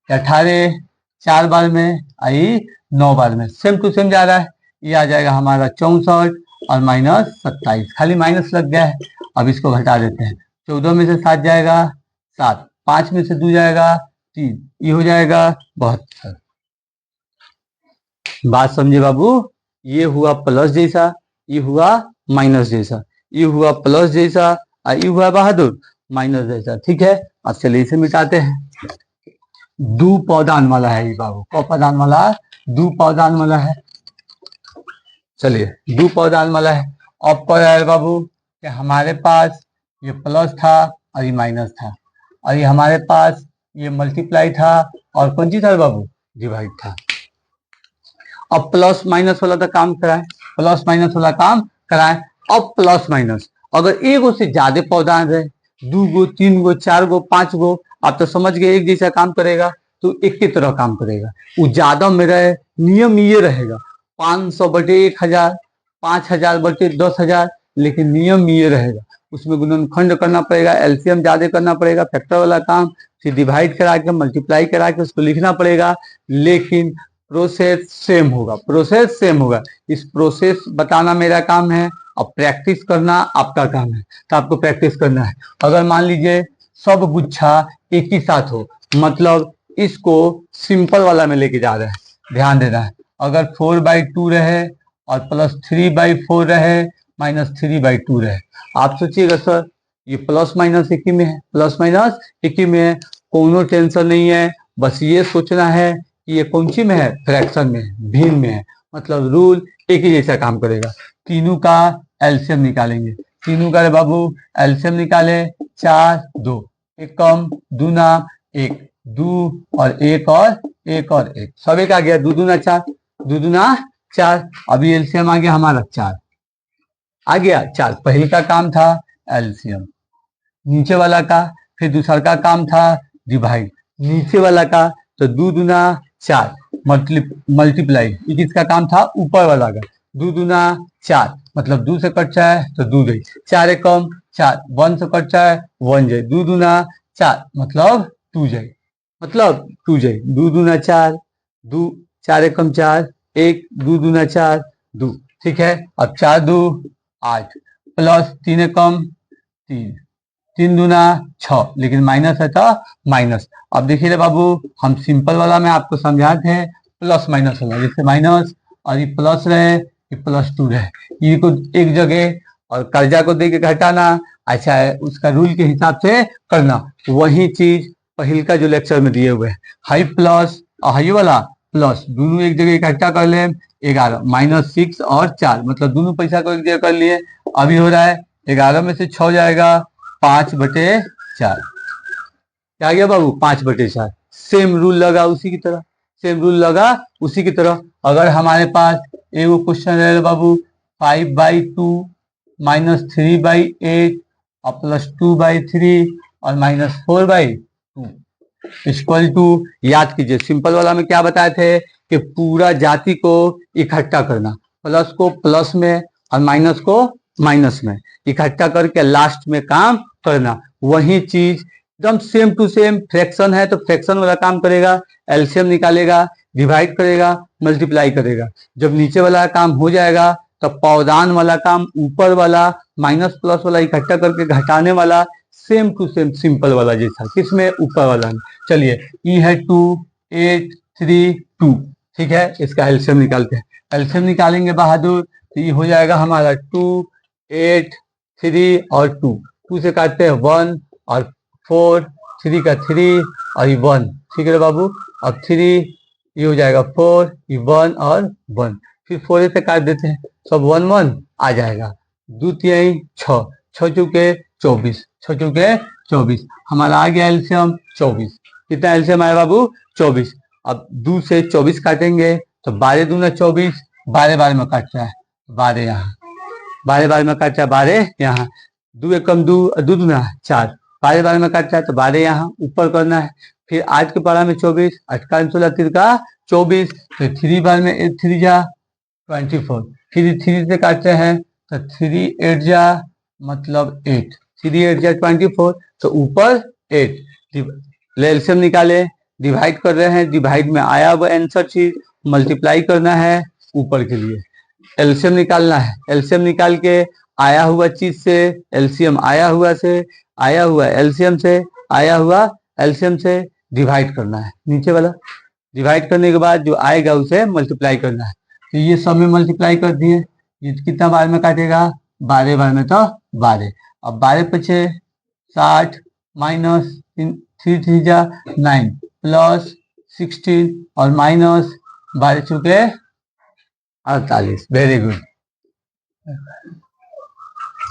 18 4 बार में, आई 9 बार में, सेम टू सेम जा रहा है। ये आ जाएगा हमारा 64 और माइनस 27, खाली माइनस लग गया है। अब इसको घटा देते हैं, 14 में से 7 जाएगा 7, 5 में से 2 जाएगा 3, ये हो जाएगा 72। बात समझे बाबू, ये हुआ प्लस जैसा, ये हुआ माइनस जैसा, ये हुआ प्लस जैसा और ये हुआ बहादुर माइनस जैसा, ठीक है। अब चलिए इसे मिटाते हैं। दो पौधान वाला है ये बाबू, पौधान वाला, दो पौधान वाला है। चलिए दो पौधान वाला है। अब क्या है बाबू कि हमारे पास ये प्लस था और ये माइनस था, और ये हमारे पास ये मल्टीप्लाई था और कौन सी था बाबू, डिवाइड था। अब प्लस माइनस वाला तो काम कराए, प्लस माइनस वाला काम कराए। अब प्लस माइनस अगर एक गो से ज्यादा पौधान रहे, 2 गो 3 गो 4 गो 5 गो, आप तो समझ गए एक जैसा काम करेगा तो एक की तरह काम करेगा। वो ज्यादा में रहे, नियम ये रहेगा 500 बटे 1000, 5000 बटे 10,000, लेकिन नियम ये रहेगा उसमें गुणनखंड करना पड़ेगा, एलसीएम ज्यादा करना पड़ेगा, फैक्टर वाला काम, फिर डिवाइड करा के मल्टीप्लाई करा के उसको लिखना पड़ेगा, लेकिन प्रोसेस सेम होगा, प्रोसेस सेम होगा। इस प्रोसेस बताना मेरा काम है और प्रैक्टिस करना आपका काम है, तो आपको प्रैक्टिस करना है। अगर मान लीजिए सब गुच्छा एक ही साथ हो, मतलब इसको सिंपल वाला में लेके जा रहे हैं, ध्यान देना है। अगर 4/2 रहे और प्लस 3/4 रहे माइनस 3/2 रहे, आप सोचिएगा सर ये प्लस माइनस एक ही में है, प्लस माइनस एक ही में है, कोनो टेंशन नहीं है। बस ये सोचना है कि ये कौन सी में है, फ्रैक्शन में है, भिन्न में है, मतलब रूल एक ही जैसा काम करेगा। तीनों का एलसीएम निकालेंगे, तीनों का बाबू एलसीएम निकाले, 4 2, एक कम दूना 1, 2 और 1 और 1 और 1, सब एक आ गया, 2 दूना 4, 2 दूना 4। अभी एलसीएम आ गया हमारा 4, आ गया 4। पहले का काम था एलसीएम नीचे वाला का, फिर दूसरा का काम था डिवाइड नीचे वाला का, तो 2 दूना 4 मल्टीप्लाई, ये किसका काम था, ऊपर वाला का, 2 दूना 4, मतलब 2 से कट जाए तो 2 गई, 4 एक कम 4, 1 से कट जाए 1 जाए, 2 दूना 4 मतलब 2 जाए, मतलब 2 जाए, 2 दूना 4, 2 4 एक कम 4, 1 2 दूना 4 2, ठीक है। अब 4 2 8 प्लस 3 एक कम 3, 3 दूना 6, लेकिन माइनस है तो माइनस। अब देखिए बाबू हम सिंपल वाला में आपको समझाते हैं प्लस माइनस वाला, जैसे माइनस और ये प्लस रहे, ये +2 रहे, ये को एक जगह और कर्जा को दे के घटाना, अच्छा है उसका रूल के हिसाब से करना। वही चीज पहले का जो लेक्चर में दिए हुए हैं, हाई प्लस और हाई वाला प्लस दोनों एक जगह इकट्ठा कर ले, 11 -6 और 4, मतलब दोनों पैसा को एक जगह कर लिए। अभी हो रहा है 11 में से 6 जाएगा 5/4। क्या गया बाबू? 5/4। सेम रूल लगा उसी की तरह, सेम रूल लगा उसी की तरह। अगर हमारे पास एगो क्वेश्चन रहेगा बाबू 5/2 -3/8 और +2/3 और -4/2 इक्वल टू, याद कीजिए सिंपल वाला में क्या बताए थे कि पूरा जाति को इकट्ठा करना, प्लस को प्लस में और माइनस को माइनस में इकट्ठा करके लास्ट में काम करना। वही चीज एकदम सेम टू सेम। फ्रैक्शन है तो फ्रैक्शन वाला काम करेगा, एलसीएम निकालेगा, डिवाइड करेगा, मल्टीप्लाई करेगा। जब नीचे वाला काम हो जाएगा तो पौदान वाला काम, ऊपर वाला माइनस प्लस वाला इकट्ठा करके घटाने वाला, सेम टू सेम सिंपल वाला जैसा। किसमें? ऊपर वाला में। चलिए ई है 2 8 3 2, ठीक है। इसका एलसीएम निकालते हैं। एलसीएम निकालेंगे बहादुर तो ये हो जाएगा हमारा 2 8 3 और 2 से काटते हैं 1 और 4, 3 का 3 और ये 1, ठीक है बाबू। अब 3 ये हो जाएगा 4, ये 1 और 1, फिर 4 से काट देते हैं, सब 1 1 आ जाएगा। 2 3 6, 6 चुके 24, 6 चुके 24, हमारा आ गया एलसीएम 24। कितना एलसीएम आया बाबू? 24। अब 2 से 24 काटेंगे तो 12 दूना 24, 12 12 में काटता है 12 यहाँ, 12 12 में काटता है 12 यहाँ, 2 एकम 2, 2 दूना 4, 12 12 में काटता है तो 12 यहाँ ऊपर करना है। फिर आज के पारा में 24, 8 का 16 3 का 24, तो 3 बार में 8 3 जा 24, फिर 3 से काटते हैं तो 3 8 जा मतलब 8, 3 8 जा 24, तो ऊपर 8। एलसीएम निकाले, डिवाइड कर रहे हैं, डिवाइड में आया हुआ आंसर चीज मल्टीप्लाई करना है ऊपर के लिए। एलसीएम निकालना है, एलसीएम निकाल के आया हुआ चीज से एलसीएम आया हुआ से, आया हुआ एलसीएम से, आया हुआ एलसीएम से डिवाइड करना है। नीचे वाला डिवाइड करने के बाद जो आएगा उसे मल्टीप्लाई करना है। तो ये सब में मल्टीप्लाई कर दिए, ये कितना बार में काटेगा? 12 बार में तो 12। अब 12 पीछे 60 माइनस 3 3 जा 9 प्लस 16 और माइनस 12 चुके 48। वेरी गुड,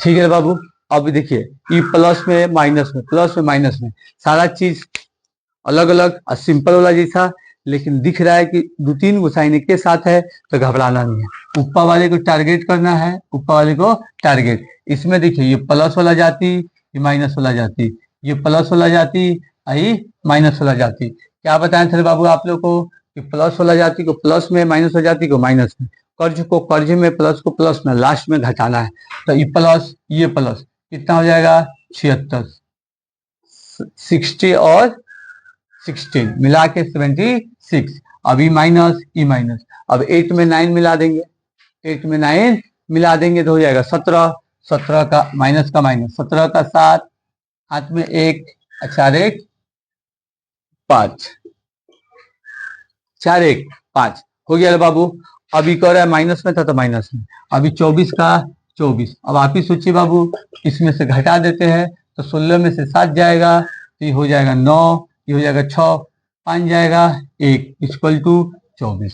ठीक है बाबू। अब देखिए ई प्लस में माइनस में, प्लस में माइनस में, सारा चीज अलग अलग और सिंपल वाला जैसा, लेकिन दिख रहा है कि 2-3 गो साइन के साथ है तो घबराना नहीं है। ऊपर वाले को टारगेट करना है, ऊपर वाले को टारगेट। इसमें देखिए ये प्लस वाला जाति, ये माइनस वाला जाति, ये प्लस वाला जाति, आई माइनस वाला जाति। क्या बताएं थे बाबू आप लोग को कि प्लस वाला जाति को प्लस में, माइनस वाला जाति को माइनस में, कर्ज को कर्ज में, प्लस को प्लस में, लास्ट में घटाना है। तो ये प्लस कितना हो जाएगा? 76, 60 और 16 मिला के 76। अब ई माइनस, ई माइनस, अब 8 में 9 मिला देंगे, 8 में 9 मिला देंगे तो हो जाएगा 17, 17 का माइनस का माइनस, 17 का 7, हाथ में 1, 4 1 5, 4 1 5 हो गया बाबू। अभी कह रहा है माइनस में था तो माइनस में, अभी 24 का 24। अब आप ही सोचिए बाबू, इसमें से घटा देते हैं तो 16 में से 7 जाएगा तो ये हो जाएगा 9, ये हो जाएगा 6, 5 जाएगा 1, इक्वल टू 24,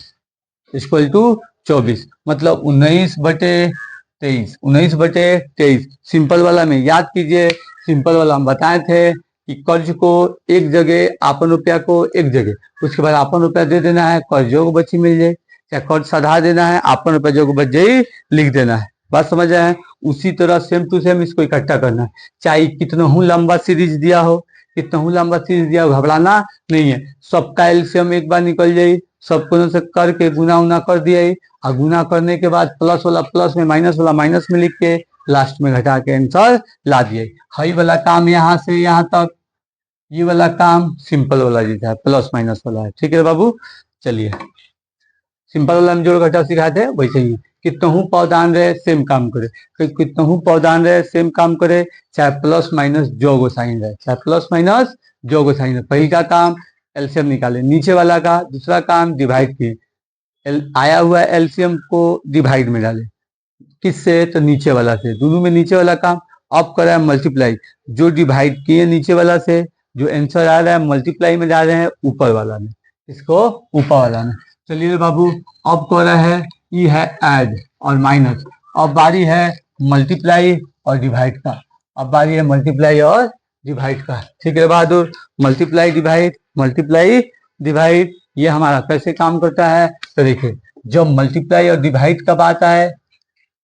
इक्वल टू 24, मतलब 19/23, 19/23। सिंपल वाला में याद कीजिए, सिंपल वाला हम बताए थे कि कर्ज को एक जगह, आपन रुपया को एक जगह, उसके बाद आपन रुपया दे देना है, कर्जों को बची मिल जाए, चाहे कर्ज साधा देना है, आपन रुपया जो को बच जाए लिख देना है। बात समझ आए हैं? उसी तरह सेम टू सेम इसको इकट्ठा करना है, चाहे कितना हूँ लंबा सीरीज दिया हो, कितना हूँ लंबा सीरीज दिया हो, घबराना नहीं है। सबका एलसीएम एक बार निकल जाये, सबको से करके गुना उना कर दिया, और गुना करने के बाद प्लस वाला प्लस में, माइनस वाला माइनस में लिख के लास्ट में घटा के आंसर ला दिए। हाई वाला काम यहाँ से यहाँ तक, ये वाला काम सिंपल वाला जैसा है, प्लस माइनस वाला है। ठीक है बाबू, चलिए सिंपल वाला में जोड़ घटाव सिखाए थे वैसे ही, कितनहू पौधान रहे सेम काम करे, कितनहू पौधान रहे सेम काम करे, चाहे प्लस माइनस जो गो साइन रहे, चाहे प्लस माइनस जो गो साइन रहे। पहले का काम एलसीएम निकाले, नीचे वाला का दूसरा काम डिवाइड किए, आया हुआ एलसीएम को डिवाइड में डाले, किससे? तो नीचे वाला से, दोनों में नीचे वाला काम। अब करा है मल्टीप्लाई, जो डिवाइड किए नीचे वाला से, जो आंसर आ रहा है मल्टीप्लाई में डाल रहे हैं ऊपर वाला में, इसको ऊपर वाला में। चलिए बाबू, अब कह रहा है ई है ऐड और माइनस, अब बारी है मल्टीप्लाई और डिवाइड का। अब बारी है मल्टीप्लाई और डिवाइड का। ठीक है बहादुर, मल्टीप्लाई डिवाइड ये हमारा कैसे काम करता है? तो देखिए, जब मल्टीप्लाई और डिवाइड का बात आए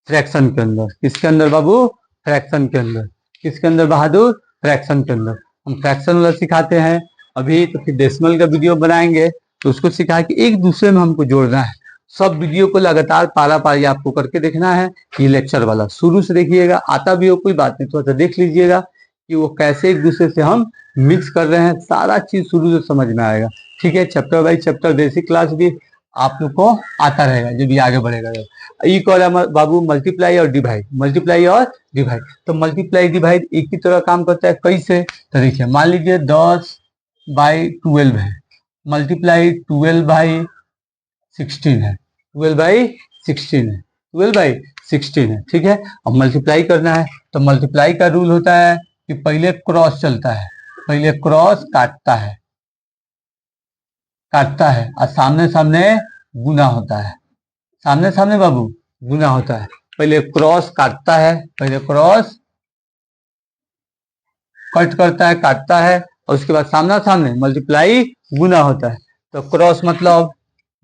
फ्रैक्शन के अंदर, किसके अंदर बाबू? फ्रैक्शन के अंदर। किसके अंदर बहादुर? फ्रैक्शन के अंदर। हम फ्रैक्शन वाला सिखाते हैं अभी, तो फिर डेसिमल का वीडियो बनाएंगे तो उसको सिखा के एक दूसरे में हमको जोड़ना है। सब वीडियो को लगातार पारा पारी आपको करके देखना है। ये लेक्चर वाला शुरू से देखिएगा, आता भी हो कोई बात नहीं, थोड़ा सा देख लीजिएगा कि वो कैसे एक दूसरे से हम मिक्स कर रहे हैं, सारा चीज शुरू से समझ में आएगा। ठीक है, chapter by chapter basic class भी आप लोग को आता रहेगा जब ये आगे बढ़ेगा। ई कॉलम बाबू मल्टीप्लाई और डिवाइड, तो मल्टीप्लाई डिवाइड एक ही तरह काम करता है। कैसे? तो देखिए, मान लीजिए 10/12 है, मल्टीप्लाई 12/16 है, 12/16 है। ठीक है, अब मल्टीप्लाई करना है तो मल्टीप्लाई का रूल होता है कि पहले क्रॉस चलता है, पहले क्रॉस काटता है और सामने सामने गुना होता है, सामने सामने बाबू गुना होता है। पहले क्रॉस काटता है, पहले क्रॉस कट करता है, काटता है, और उसके बाद सामना सामने मल्टीप्लाई गुना होता है। तो क्रॉस मतलब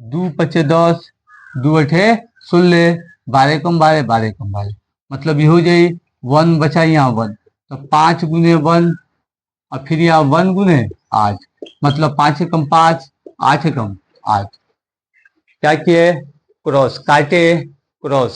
2×5 = 10, 2×8 = 16, 12 कम 12, 12 कम 12, मतलब ये हो जाए 1 बचा यहाँ 1, तो 5 × 1 और फिर यहाँ 1 × 8, मतलब 5 कम 5, 8 कम 8। क्या किए? क्रॉस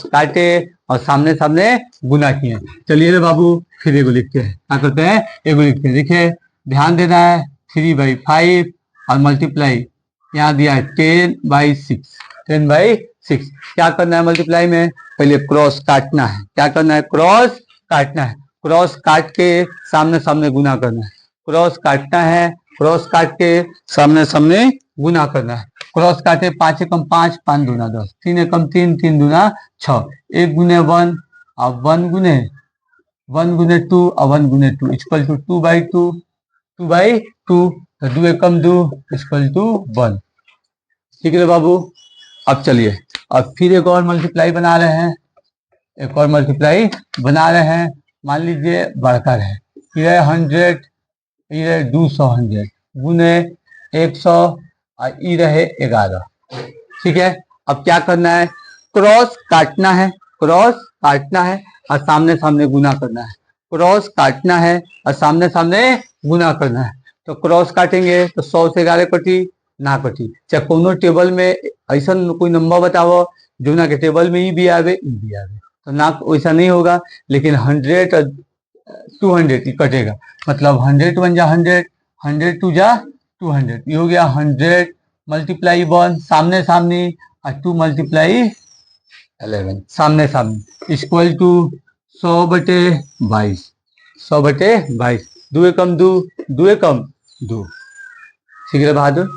काटे और सामने सामने गुना किए। चलिए रे बाबू, फिर एगो लिखते हैं, क्या करते हैं? एगो लिखते हैं। देखिए, ध्यान देना है, 3/5 और मल्टीप्लाई यहाँ दिया है 10/6, 10/6। क्या करना है मल्टीप्लाई में? पहले क्रॉस काटना है। क्या करना है? क्रॉस काटना है। क्रॉस काट के सामने सामने गुना करना है। क्रॉस काटना है, क्रॉस काट के सामने सामने गुना करना है। क्रॉस काटे 5 कम 5, 5 दूना 10, 3 कम 3, 3 दूना 6, 1 × 1 और 1 × 2 और 1 × 2 इक्वल टू 2/2, 2/2, तो 2 कम 2 इक्वल टू 1। ठीक है बाबू, अब चलिए, अब फिर एक और मल्टीप्लाई बना रहे हैं, मान लीजिए बढ़कर है, ये 100, ये 200 गुने 100 और ई रहे 11। ठीक है, अब क्या करना है? क्रॉस काटना है और सामने सामने गुना करना है। क्रॉस काटना है और सामने सामने गुना करना है। तो क्रॉस काटेंगे तो 100 से 11 कटी ना कटी। चाहे कोनो टेबल में ऐसा कोई नंबर बताओ जो ना के टेबल में ई भी आवे तो ना वैसा नहीं होगा, लेकिन 100 और 200 ही कटेगा, मतलब 100 × 1 = 100, 100 × 2 = 200, ये हो गया 100 × 1 सामने सामने और 2 × 11 सामने सामने इक्वल टू 100/22, 100/22, 2 कम 2, 2 कम 2। ठीक है बहादुर,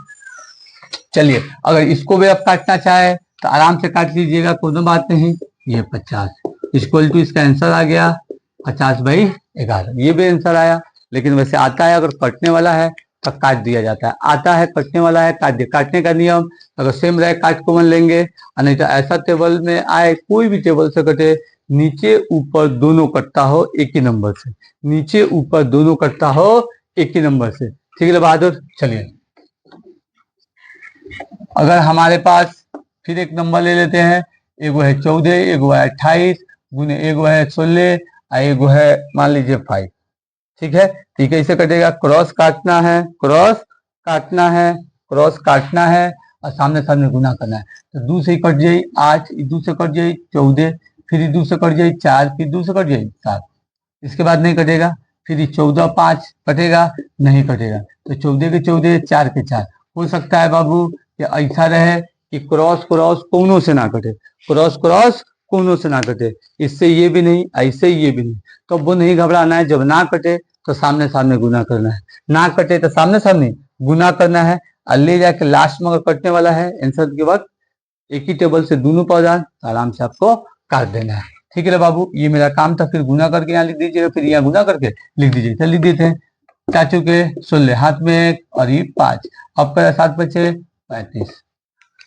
चलिए अगर इसको भी आप काटना चाहे तो आराम से काट लीजिएगा, कोई बात नहीं। ये 50 इक्वल टू, इसका आंसर आ गया 50/11, ये भी आंसर आया। लेकिन वैसे आता है, अगर कटने वाला है तो काट दिया जाता है, आता है कटने वाला है काट दिया। काटने का नियम अगर सेम रहे काट कॉमन लेंगे, और नहीं तो ऐसा टेबल में आए, कोई भी टेबल से कटे, नीचे ऊपर दोनों कटता हो एक ही नंबर से, नीचे ऊपर दोनों कटता हो एक ही नंबर से। ठीक है बहादुर, चलिए अगर हमारे पास फिर एक नंबर ले लेते हैं, एगो है 14, एगो है 28 गुने एगो है 16 और एगो है मान लीजिए 5। ठीक है, ठीक है, इसे कटेगा, क्रॉस काटना है और सामने सामने गुना करना है। तो 2 से कट जाए 8, 2 से कट जाए 14, फिर 2 से कट जाए 4, फिर 2 से कट जाए 7, इसके बाद नहीं कटेगा। फिर 14 5 कटेगा, नहीं कटेगा। तो 14 के 14, 4 के 4। हो सकता है बाबू कि ऐसा रहे कि क्रॉस कोनो से ना कटे, कोनो से ना कटे, इससे ये भी नहीं, ऐसे ये भी नहीं। तो वो नहीं घबराना है, जब ना कटे तो सामने सामने गुना करना है, ना कटे तो सामने सामने गुना करना है, और ले जाके लास्ट में अगर कटने वाला है आंसर के वक्त एक ही टेबल से दोनों पौधा आराम से आपको काट देना है। ठीक है बाबू, ये मेरा काम था। फिर गुना करके यहाँ लिख दीजिएगा, फिर यहाँ गुना करके लिख दीजिए। चल लिख देते हैं, 4 के 16, हाथ में 1 और ये 5, अब करें 7 × 5 = 35।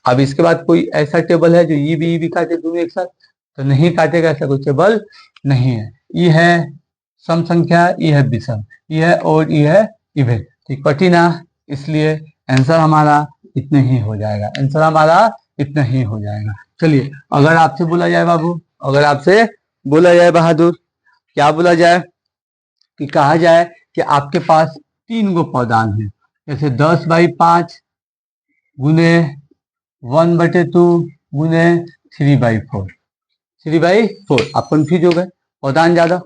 अब इसके बाद कोई ऐसा टेबल है जो ये भी काटे दोनों एक साथ, तो नहीं काटेगा, ऐसा कोई टेबल नहीं है। ये है सम संख्या, ये है विषम, ये है और ये है इवन, ठीक कठिन, इसलिए आंसर हमारा इतना ही हो जाएगा, आंसर हमारा इतना ही हो जाएगा। चलिए, अगर आपसे बोला जाए बाबू, अगर आपसे बोला जाए बहादुर, क्या बोला जाए कि कहा जाए कि आपके पास 3 गो पौधान है, जैसे 10/5 गुने 1/2 गुने 3/4, 3/4। आप कंफ्यूज हो गए, पौधान ज्यादा,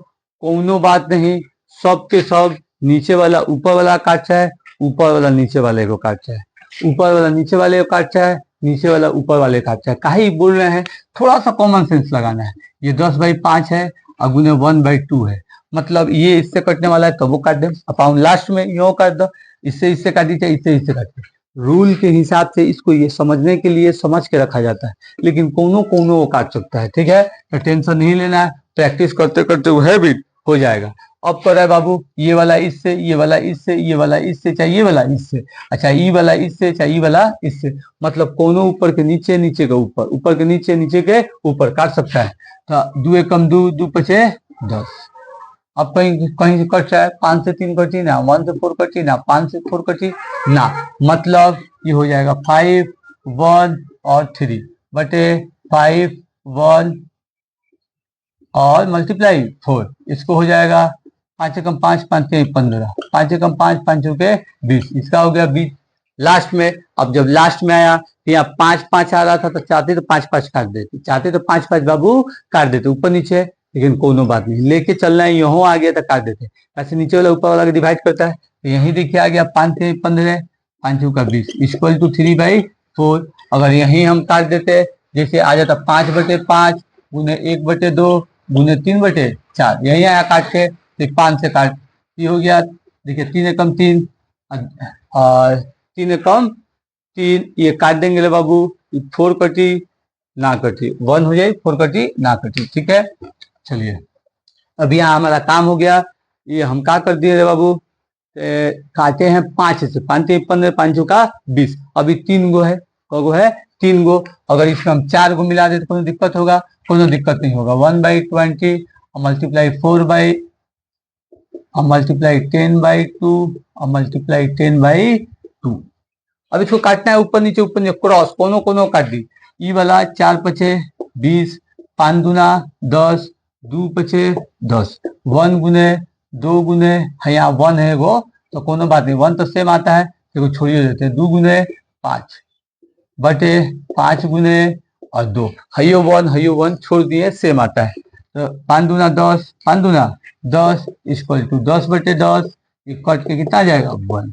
कोनो बात नहीं, सब के सब नीचे वाला ऊपर वाला काटता है, ऊपर वाला नीचे वाले को काटता है, ऊपर वाला नीचे वाले को काटता है, नीचे वाला ऊपर वाले काटता है। काहे बोल रहे हैं, थोड़ा सा कॉमन सेंस लगाना है। ये 10/5 है और गुने 1/2 है, मतलब ये इससे कटने वाला है तो वो काट दे, अपन लास्ट में यो काट दो, इससे काटी चाहे इससे काट दे। रूल के हिसाब से इसको ये समझने के लिए समझ के रखा जाता है, लेकिन कोनो कोनो वो काट सकता है, ठीक है, तो टेंशन नहीं लेना है, प्रैक्टिस करते करते वो हैबिट हो जाएगा। अब कर रहा है बाबू, ये वाला इससे, ये वाला इससे, ये वाला इससे, चाहे ये वाला इससे, अच्छा ये वाला इससे, चाहे ये वाला इससे, मतलब कोनो ऊपर के नीचे, नीचे के ऊपर, ऊपर के नीचे, नीचे के ऊपर काट सकता है। तो 2 एकम 2, 2 पचे 10। अब कहीं कहीं से कट रहा है, 5 से 3 कटी ना, 1 से 4 कटी ना, 5 से 4 कटी ना, मतलब ये हो जाएगा 5, 1 और 3 बटे 5, 1 और मल्टीप्लाई 4, इसको हो जाएगा 5 एकम 5, 5 के 15, 5 एकम 5, 5 रुपए 20, इसका हो गया 20 लास्ट में। अब जब लास्ट में आया तो यहाँ 5 5 आ रहा था, तो चाहते तो 5 5 काट देते, चाहते तो 5 5 बाबू काट देते ऊपर नीचे, लेकिन कोनो बात नहीं, लेके चलना है, यहाँ आ गया तो काट देते, ऐसे नीचे वाला ऊपर वाला डिवाइड करता है, तो यही देखिए आ गया 5 से 15, 5 का 20 इक्वल टू 3/4। अगर यही हम काट देते, जैसे आ जाता 5/5 गुने 1/2 गुने 3/4, यही आया काट के, तो 5 से काट, ये हो गया, देखिए 3 एकम 3 और 3 एकम 3, ये काट देंगे ले बाबू, 4 कटी ना कटी 1 हो जाए, 4 कटी ना कटी, ठीक है। चलिए, अब यहाँ हमारा काम हो गया, ये हम क्या कर दिए रे बाबू, काटे हैं 5 से, 5 से 15, 5 का 20, अभी 3 गो है, कगो है 3 गो, अगर इसमें हम 4 गो मिला दे तो कोनो दिक्कत होगा, कोनो दिक्कत नहीं होगा। 1/20 मल्टीप्लाई 4 और मल्टीप्लाई 10/2 और मल्टीप्लाई 10/2। अब इसको काटना है ऊपर नीचे क्रॉस, कोनो कोनो काट दी, ई वाला 4 पचे 20, 5 दूना 10, 2 पचे 10, 1 गुने 2 गुने, यहाँ 1 है वो, तो कोनो बात नहीं, 1 तो सेम आता है, देखो छोड़िए देते हैं, 2 गुने 5 बटे 5 गुने और 2, हयो 1 छोड़ दिए, सेम आता है, तो 5 दूना 10, 5 दूना 10 इक्वल टू 10/10, ये कट के कितना जाएगा 1,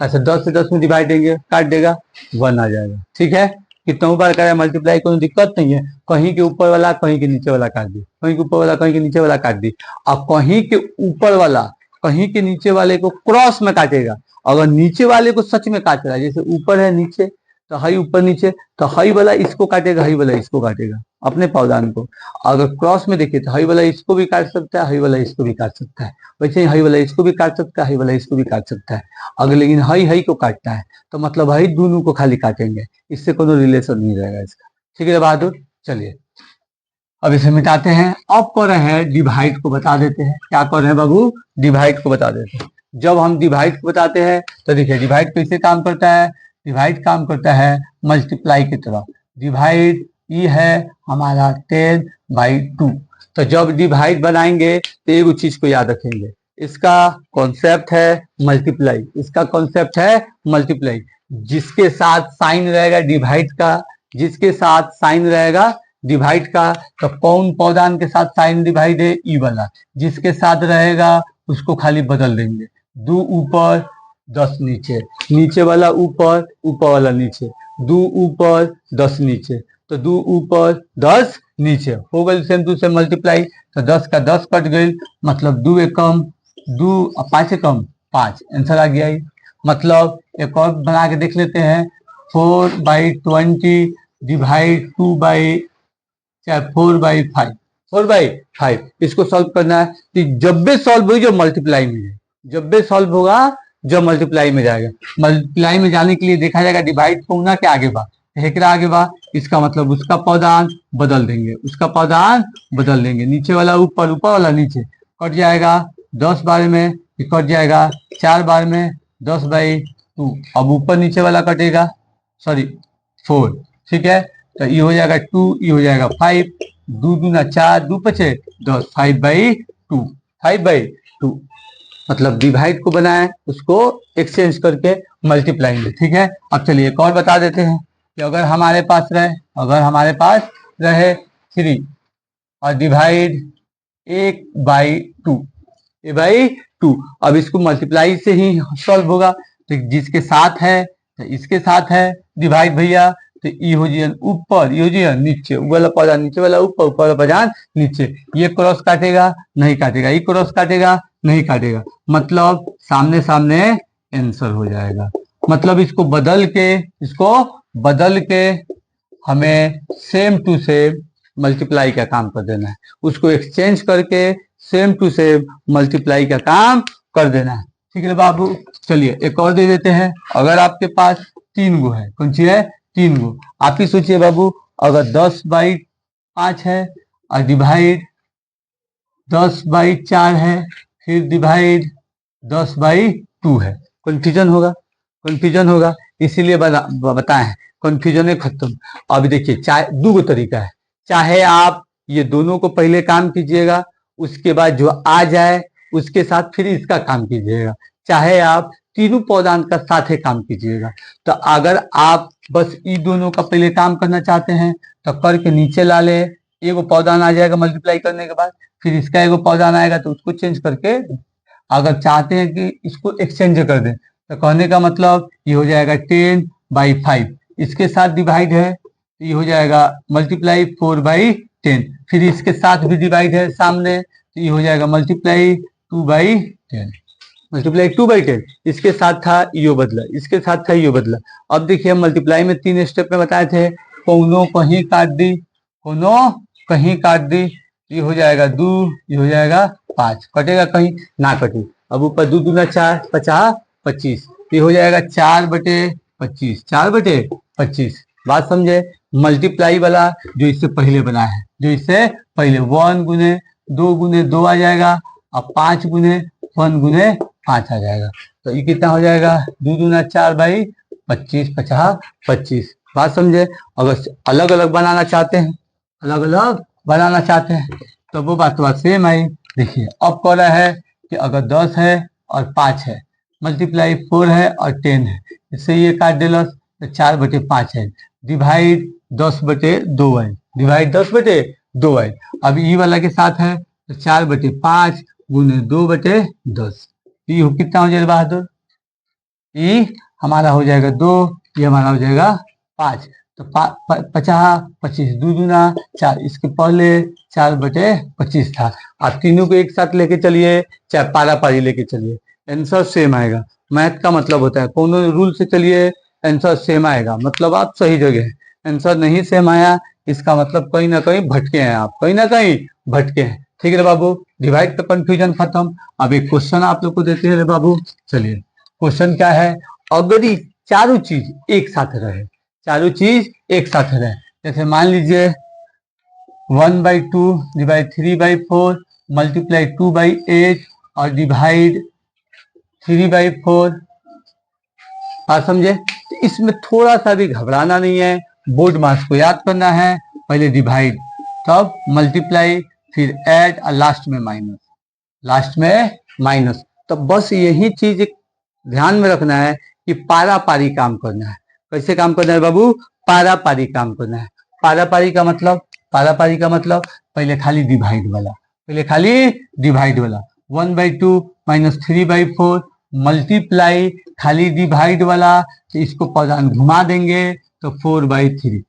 ऐसे 10 से 10 में डिवाइड देंगे, काट देगा 1 आ जाएगा, ठीक है। कितनों बार करें मल्टीप्लाई, कोई दिक्कत नहीं है, कहीं के ऊपर वाला कहीं के नीचे वाला काट दी, कहीं के ऊपर वाला कहीं के नीचे वाला काट दी, अब कहीं के ऊपर वाला कहीं के नीचे वाले को क्रॉस में काटेगा, अगर नीचे वाले को सच में काट रहा है, जैसे ऊपर है नीचे तो हई ऊपर नीचे, तो हई वाला इसको काटेगा, हई वाला इसको काटेगा, अपने पौधान को। अगर क्रॉस में देखिए तो हई वाला इसको भी काट सकता है, हई वाला इसको भी काट सकता है, वैसे ही हई वाला इसको भी काट सकता है, हई वाला इसको भी काट सकता है। अगर लेकिन हई हई को काटता है तो मतलब हई दोनों को खाली काटेंगे, इससे कोनो रिलेशन नहीं रहेगा इसका, ठीक है बहादुर। चलिए, अब इसे मिटाते हैं, अब कर रहे हैं डिवाइड को बता देते हैं, क्या कर रहे हैं बाबू, डिवाइड को बता देते हैं। जब हम डिवाइड को बताते हैं तो देखिए डिवाइड कैसे काम करता है, डिवाइड काम करता है मल्टीप्लाई की तरह, डिवाइड ये है हमारा 10/2, तो जब डिवाइड बनाएंगे तो एक चीज को याद रखेंगे, इसका कॉन्सेप्ट है मल्टीप्लाई, इसका कॉन्सेप्ट है मल्टीप्लाई, जिसके साथ साइन रहेगा डिवाइड का, जिसके साथ साइन रहेगा डिवाइड का, तो कौन पौधान के साथ साइन डिवाइड है, ई वाला, जिसके साथ रहेगा उसको खाली बदल देंगे, 2 ऊपर 10 नीचे, नीचे वाला ऊपर, ऊपर वाला नीचे, 2 ऊपर 10 नीचे, तो 2 ऊपर 10 नीचे, हो गई सेम टू सेम मल्टीप्लाई, तो 10 का 10 कट गई, मतलब 2 एकम 2 और 5 एकम 5, आंसर आ गया। मतलब एक और बना के देख लेते हैं, 4/20 डिवाइड 4/5, 4/5, इसको सॉल्व करना है, तो जब भी सॉल्व हुई जो मल्टीप्लाई में है, जब भी सॉल्व होगा जब मल्टीप्लाई में जाएगा, मल्टीप्लाई में जाने के लिए देखा जाएगा डिवाइड को ना के आगे बात, हेकरा आगे बा, इसका मतलब उसका पौधान बदल देंगे, उसका पौधान बदल देंगे। नीचे वाला ऊपर, ऊपर वाला नीचे, कट जाएगा 10 बार में, ये कट जाएगा 4 बार में, 10/2। अब ऊपर नीचे वाला कटेगा, सॉरी 4, ठीक है। तो ये हो जाएगा 2, ये हो जाएगा 5, 2 दूना 4, 2 पचे 10, 5/2, 5/2। मतलब डिवाइड को बनाए, उसको एक्सचेंज करके मल्टीप्लाई में, ठीक है। अब चलिए एक और बता देते हैं कि अगर हमारे पास रहे 3 और डिवाइड 1/2, a/2, अब इसको मल्टीप्लाई से ही सॉल्व होगा। तो जिसके साथ है तो इसके साथ है डिवाइड भैया, तो ई हो जाए ऊपर, ये हो जाए नीचे, वाला पौधा नीचे वाला ऊपर, ऊपर वाला पौधा नीचे। ये क्रॉस काटेगा नहीं काटेगा, ये क्रॉस काटेगा नहीं काटेगा, मतलब सामने सामने आंसर हो जाएगा। मतलब इसको बदल के हमें सेम टू सेम मल्टीप्लाई का काम कर देना है, उसको एक्सचेंज करके सेम टू सेम मल्टीप्लाई का काम कर देना है, ठीक है बाबू। चलिए एक और दे देते हैं। अगर आपके पास 3 गो है, कौन सी है, 3 गो। आप ही सोचिए बाबू, अगर 10/5 है और डिवाइड 10/4 है, फिर डिवाइड 10/2 है, कंफ्यूजन होगा, इसीलिए बताए कंफ्यूजन खत्म। अभी देखिए, चाहे 2 तरीका है, चाहे आप ये दोनों को पहले काम कीजिएगा, उसके बाद जो आ जाए उसके साथ फिर इसका काम कीजिएगा, चाहे आप तीनों पौधान का साथ ही काम कीजिएगा। तो अगर आप बस ये दोनों का पहले काम करना चाहते हैं तो करके नीचे ला ले, एगो पौधान आ जाएगा मल्टीप्लाई करने के बाद, फिर इसका एगो पौधान आएगा तो उसको चेंज करके, अगर चाहते हैं कि इसको एक्सचेंज कर दें तो कहने का मतलब ये हो जाएगा 10/5, इसके साथ डिवाइड है तो ये हो जाएगा मल्टीप्लाई 4/10, फिर इसके साथ भी डिवाइड है सामने तो ये हो जाएगा मल्टीप्लाई 2/10, मल्टीप्लाई 2/10। इसके साथ था यो बदला, इसके साथ था यो बदला। अब देखिए हम मल्टीप्लाई में 3 स्टेप में बताए थे, कोनो कहीं काट दी, ये हो जाएगा 2, ये हो जाएगा 5, कटेगा कहीं ना कटे। अब ऊपर 2 दूना 4, 50 25, ये हो जाएगा 4/25, 4/25। बात समझे। मल्टीप्लाई वाला जो इससे पहले बना है, जो इससे पहले 1 गुने 2 गुने 2 आ जाएगा, अब 5 गुने 1 गुने 5 आ जाएगा। तो ये कितना हो जाएगा, 2 दूना 4/25, 50 25। बात समझे। अगर अलग अलग बनाना चाहते हैं तो वो बात सेम आई। देखिए अब कह रहा है कि अगर 10 है और 5 है, मल्टीप्लाई 4 है और 10 है, इससे ये काट दिलस तो 4/5 है, डिवाइड 10/2 है, डिवाइड 10/2 है। अब ई वाला के साथ है तो 4/5 गुने 2/10, ये कितना हो जाएगा बहादुर, ई हमारा हो जाएगा 2, ये हमारा हो जाएगा 5। तो 50 25, 2 दूना 4, इसके पहले 4/25 था। आप तीनों को एक साथ लेके चलिए, चाहे पारा पारी लेके चलिए, आंसर सेम आएगा। मैथ का मतलब होता है कोनो रूल से चलिए आंसर सेम आएगा, मतलब आप सही जगह है। आंसर नहीं सेम आया, इसका मतलब कहीं ना कहीं भटके हैं आप, कहीं ना कहीं भटके हैं, ठीक है बाबू। डिवाइड का कंफ्यूजन खत्म। अब एक क्वेश्चन आप लोग को देते हैं बाबू। चलिए क्वेश्चन क्या है, अगर ये चारों चीज एक साथ रहे, जैसे मान लीजिए 1/2 डिवाइड 3/4 मल्टीप्लाई 2/8 और डिवाइड 3/4। आप समझे। तो इसमें थोड़ा सा भी घबराना नहीं है, बोर्ड मार्क्स को याद करना है। पहले डिवाइड, तब मल्टीप्लाई, फिर ऐड और लास्ट में माइनस। तो बस यही चीज ध्यान में रखना है कि पारा पारी काम करना है। कैसे काम करना है बाबू, पारा पारी काम करना है। पारा पारी का मतलब पहले खाली डिवाइड वाला 1/2 माइनस 3/4 मल्टीप्लाई खाली डिवाइड वाला, तो इसको पौधान घुमा देंगे तो 4/3।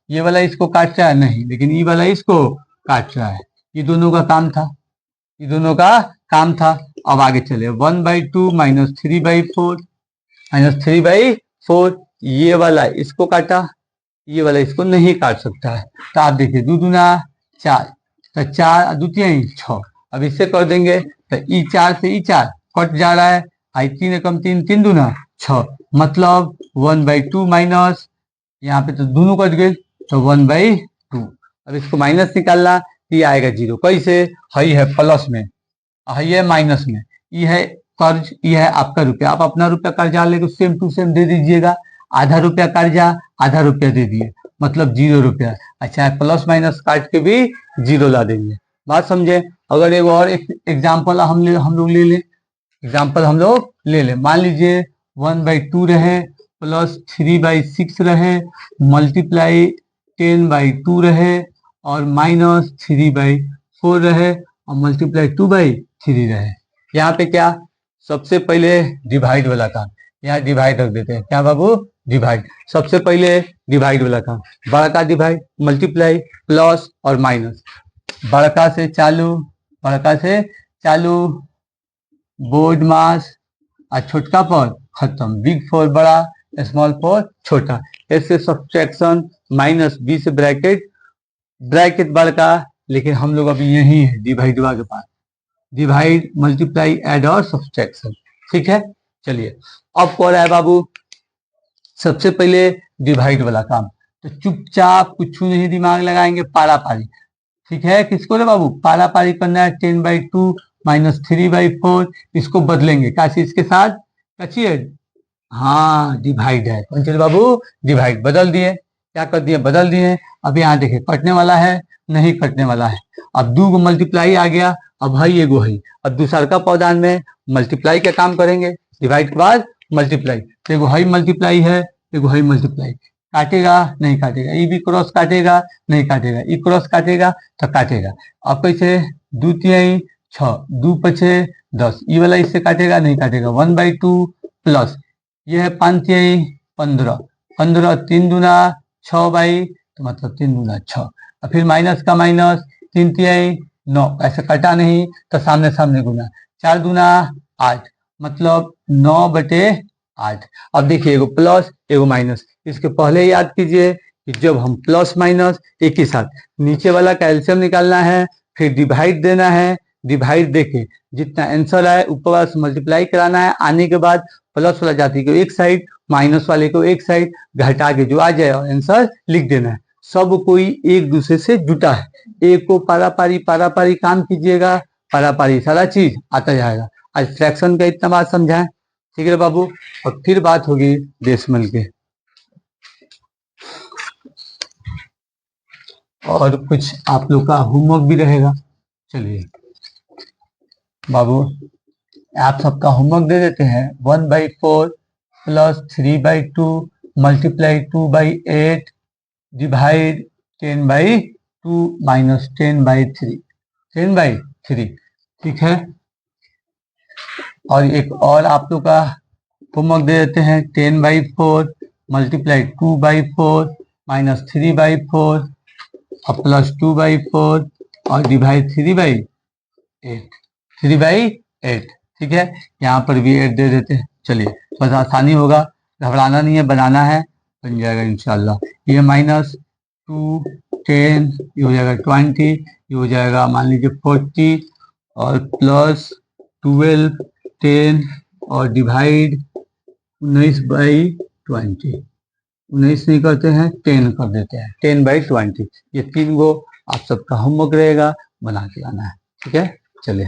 ये वाला इसको काट रहा है नहीं, लेकिन ये वाला इसको काट रहा है। ये दोनों का काम था। अब आगे चले 1/2 माइनस 3/4 ये वाला इसको काटा, ये वाला इसको नहीं काट सकता है। तो आप देखिए 2 दूना 4, तो 4 दूतिया 6। अब इससे कर देंगे तो ई 4 से ई 4 कट जा रहा है, आई 3 एकम 3, 3 दूना 6, मतलब 1/2 माइनस यहाँ पे तो दोनों कट गए, तो 1/2। अब इसको माइनस निकालना, ये आएगा 0। कैसे? हई है प्लस में, हई है माइनस में, ये है कर्ज, ये है आपका रुपया। आप अपना रुपया कर्जा लेके सेम टू सेम दे दीजिएगा। आधा रुपया कर्जा, आधा रुपया दे दिए, मतलब 0 रुपया। अच्छा, प्लस माइनस काट के भी 0 ला देंगे। बात समझे? अगर एक और एग्जाम्पल हम लोग ले लें, एग्जाम्पल हम लोग ले लें। मान लीजिए 1/2 रहे, प्लस 3/6 रहे, मल्टीप्लाई 10/2 रहे, और माइनस 3/4 रहे, और मल्टीप्लाई 2/3 रहे। यहाँ पे क्या, सबसे पहले डिवाइड वाला काम, यहाँ डिवाइड रख देते हैं। क्या बाबू? डिवाइड। सबसे पहले डिवाइड वाला काम, बड़ा का डिवाइड, मल्टीप्लाई, प्लस और माइनस। बड़का से चालू, बड़का से चालू, बोर्ड मास, और छोटका पर खत्म। बिग फॉर बड़ा, स्मॉल फॉर छोटा। ऐसे सब्ट्रैक्शन, माइनस, बी से ब्रैकेट, ब्रैकेट बड़का, लेकिन हम लोग अभी यही है डिवाइड के पास। डिवाइड, मल्टीप्लाई, ऐड और सब्ट्रैक्शन। ठीक है, चलिए अब कौन है बाबू? सबसे पहले डिवाइड वाला काम, तो चुपचाप कुछ नहीं दिमाग लगाएंगे, पारा पारी। ठीक है, किसको रे बाबू? पारा पारी करना है। 10/2 माइनस 3/4, इसको बदलेंगे काशी इसके साथ, कचिए। हाँ, डिवाइड है। कौन चलिए बाबू? डिवाइड। बदल दिए, क्या कर दिए? बदल दिए। अब यहाँ देखिए, कटने वाला है? नहीं कटने वाला है। अब 2 मल्टीप्लाई आ गया, अब भाई एगो है। अब दूसरा का पौधान में मल्टीप्लाई का काम करेंगे, डिवाइड के बाद मल्टीप्लाई। तो एगो है मल्टीप्लाई है, एगो है मल्टीप्लाई। काटेगा? नहीं काटेगा। ई भी क्रॉस काटेगा? नहीं काटेगा। ई क्रॉस काटेगा तो काटेगा। अब कैसे? 2 तिहाई 6, 2 पछे 10, ई वाला इससे काटेगा? नहीं काटेगा। 1/2 प्लस ये है 5 तिहाई 15, 15 3 दूना 6 बाई, तो मतलब 3 दूना 6। और फिर माइनस का माइनस, 3 तिहाई 9, ऐसे कटा नहीं तो सामने सामने गुना, 4 दूना 8, मतलब 9/8। अब देखिए, एगो प्लस एगो माइनस। इसके पहले याद कीजिए कि जब हम प्लस माइनस एक ही साथ, नीचे वाला का एलसीएम निकालना है, फिर डिवाइड देना है। डिवाइड देके जितना आंसर आए ऊपर वाला से मल्टीप्लाई कराना है। आने के बाद प्लस वाला जाति को एक साइड, माइनस वाले को एक साइड, घटा के जो आ जाए आंसर लिख देना है। सब कोई एक दूसरे से जुटा है। एक को पारा पारी काम कीजिएगा, पारा पारी सारा चीज आता जाएगा। आज फ्रैक्शन का इतना बात समझाएं, ठीक है बाबू? और फिर बात होगी डेसिमल के, और कुछ आप लोग का होमवर्क भी रहेगा। चलिए बाबू, आप सबका होमवर्क दे देते हैं। 1/4 प्लस 3/2 मल्टीप्लाई 2/8 डिवाइड 10/2 माइनस 10/3, 10/3। ठीक है, और एक और आप लोग का होमवर्क दे देते हैं। 10/4 मल्टीप्लाई 2/4 माइनस 3/4 और प्लस 2/4 और डिवाइड 3/8, 3/8। ठीक है, यहाँ पर भी 8 दे देते हैं। चलिए, बस आसानी होगा, घबराना नहीं है, बनाना है, बन जाएगा इंशाल्लाह। ये -2 10, ये हो जाएगा 20, ये हो जाएगा मान लीजिए 40, और प्लस 12 10 और डिवाइड 19/20। 19 नहीं करते हैं, 10 कर देते हैं, 10/20। ये 3 गो आप सबका होमवर्क रहेगा, बना के लाना है। ठीक है, चलिए।